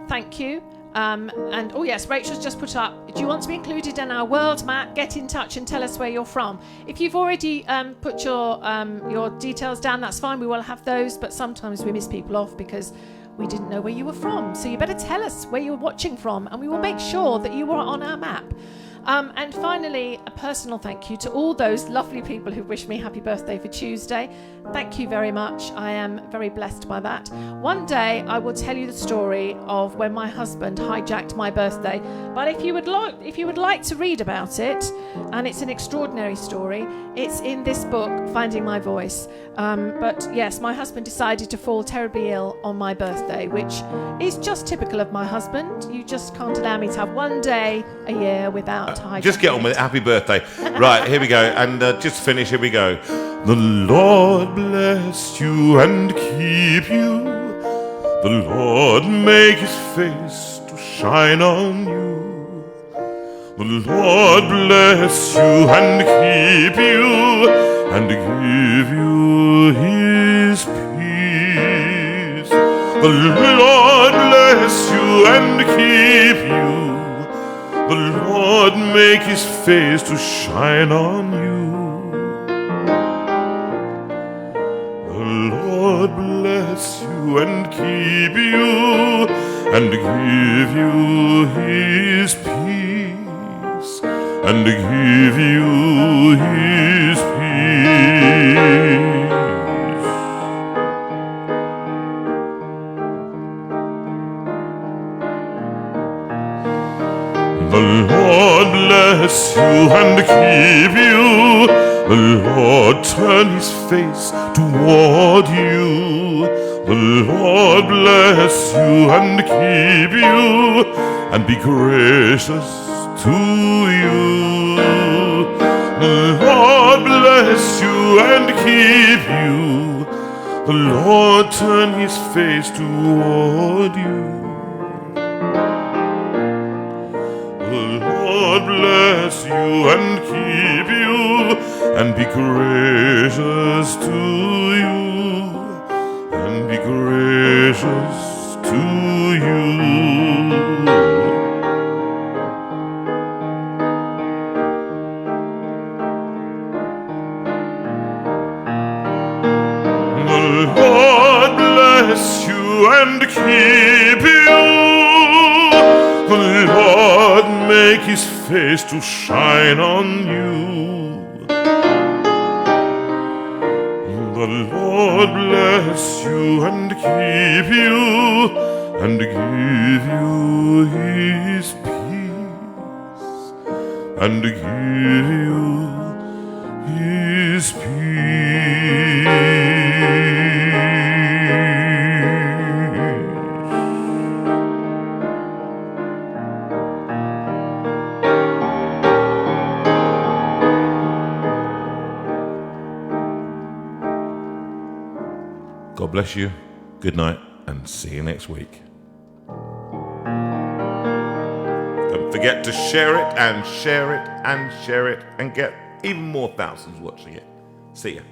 thank you. And oh yes, Rachel's just put up, do you want to be included in our world map? Get in touch and tell us where you're from. If you've already put your details down, that's fine, we will have those, but sometimes we miss people off because we didn't know where you were from. So you better tell us where you're watching from, and we will make sure that you are on our map. And finally, a personal thank you to all those lovely people who wished me happy birthday for Tuesday. Thank you very much. I am very blessed by that. One day I will tell you the story of when my husband hijacked my birthday. But if you would like to read about it, and it's an extraordinary story, it's in this book, Finding My Voice. But yes, my husband decided to fall terribly ill on my birthday, which is just typical of my husband. You just can't allow me to have one day a year without hijacking. Just get on with it. Happy birthday. Right, here we go. And just to finish, here we go. The Lord bless you and keep you. The Lord make his face to shine on you. The Lord bless you and keep you, and give you his peace. The Lord bless you and keep you. The Lord make his face to shine on you. The Lord bless you and keep you, and give you his peace, and give you his peace. The Lord bless you and keep you. The Lord turn his face toward you. The Lord bless you and keep you, and be gracious to you. The Lord bless you and keep you. The Lord turn his face toward you. Lord bless you and keep you, and be gracious to you, and be gracious to you. The Lord bless you and keep you. The Lord make his face to shine on you. The Lord bless you and keep you, and give you his peace, and give you his peace. God bless you. Good night, and see you next week. Don't forget to share it and share it and share it and get even more thousands watching it. See ya.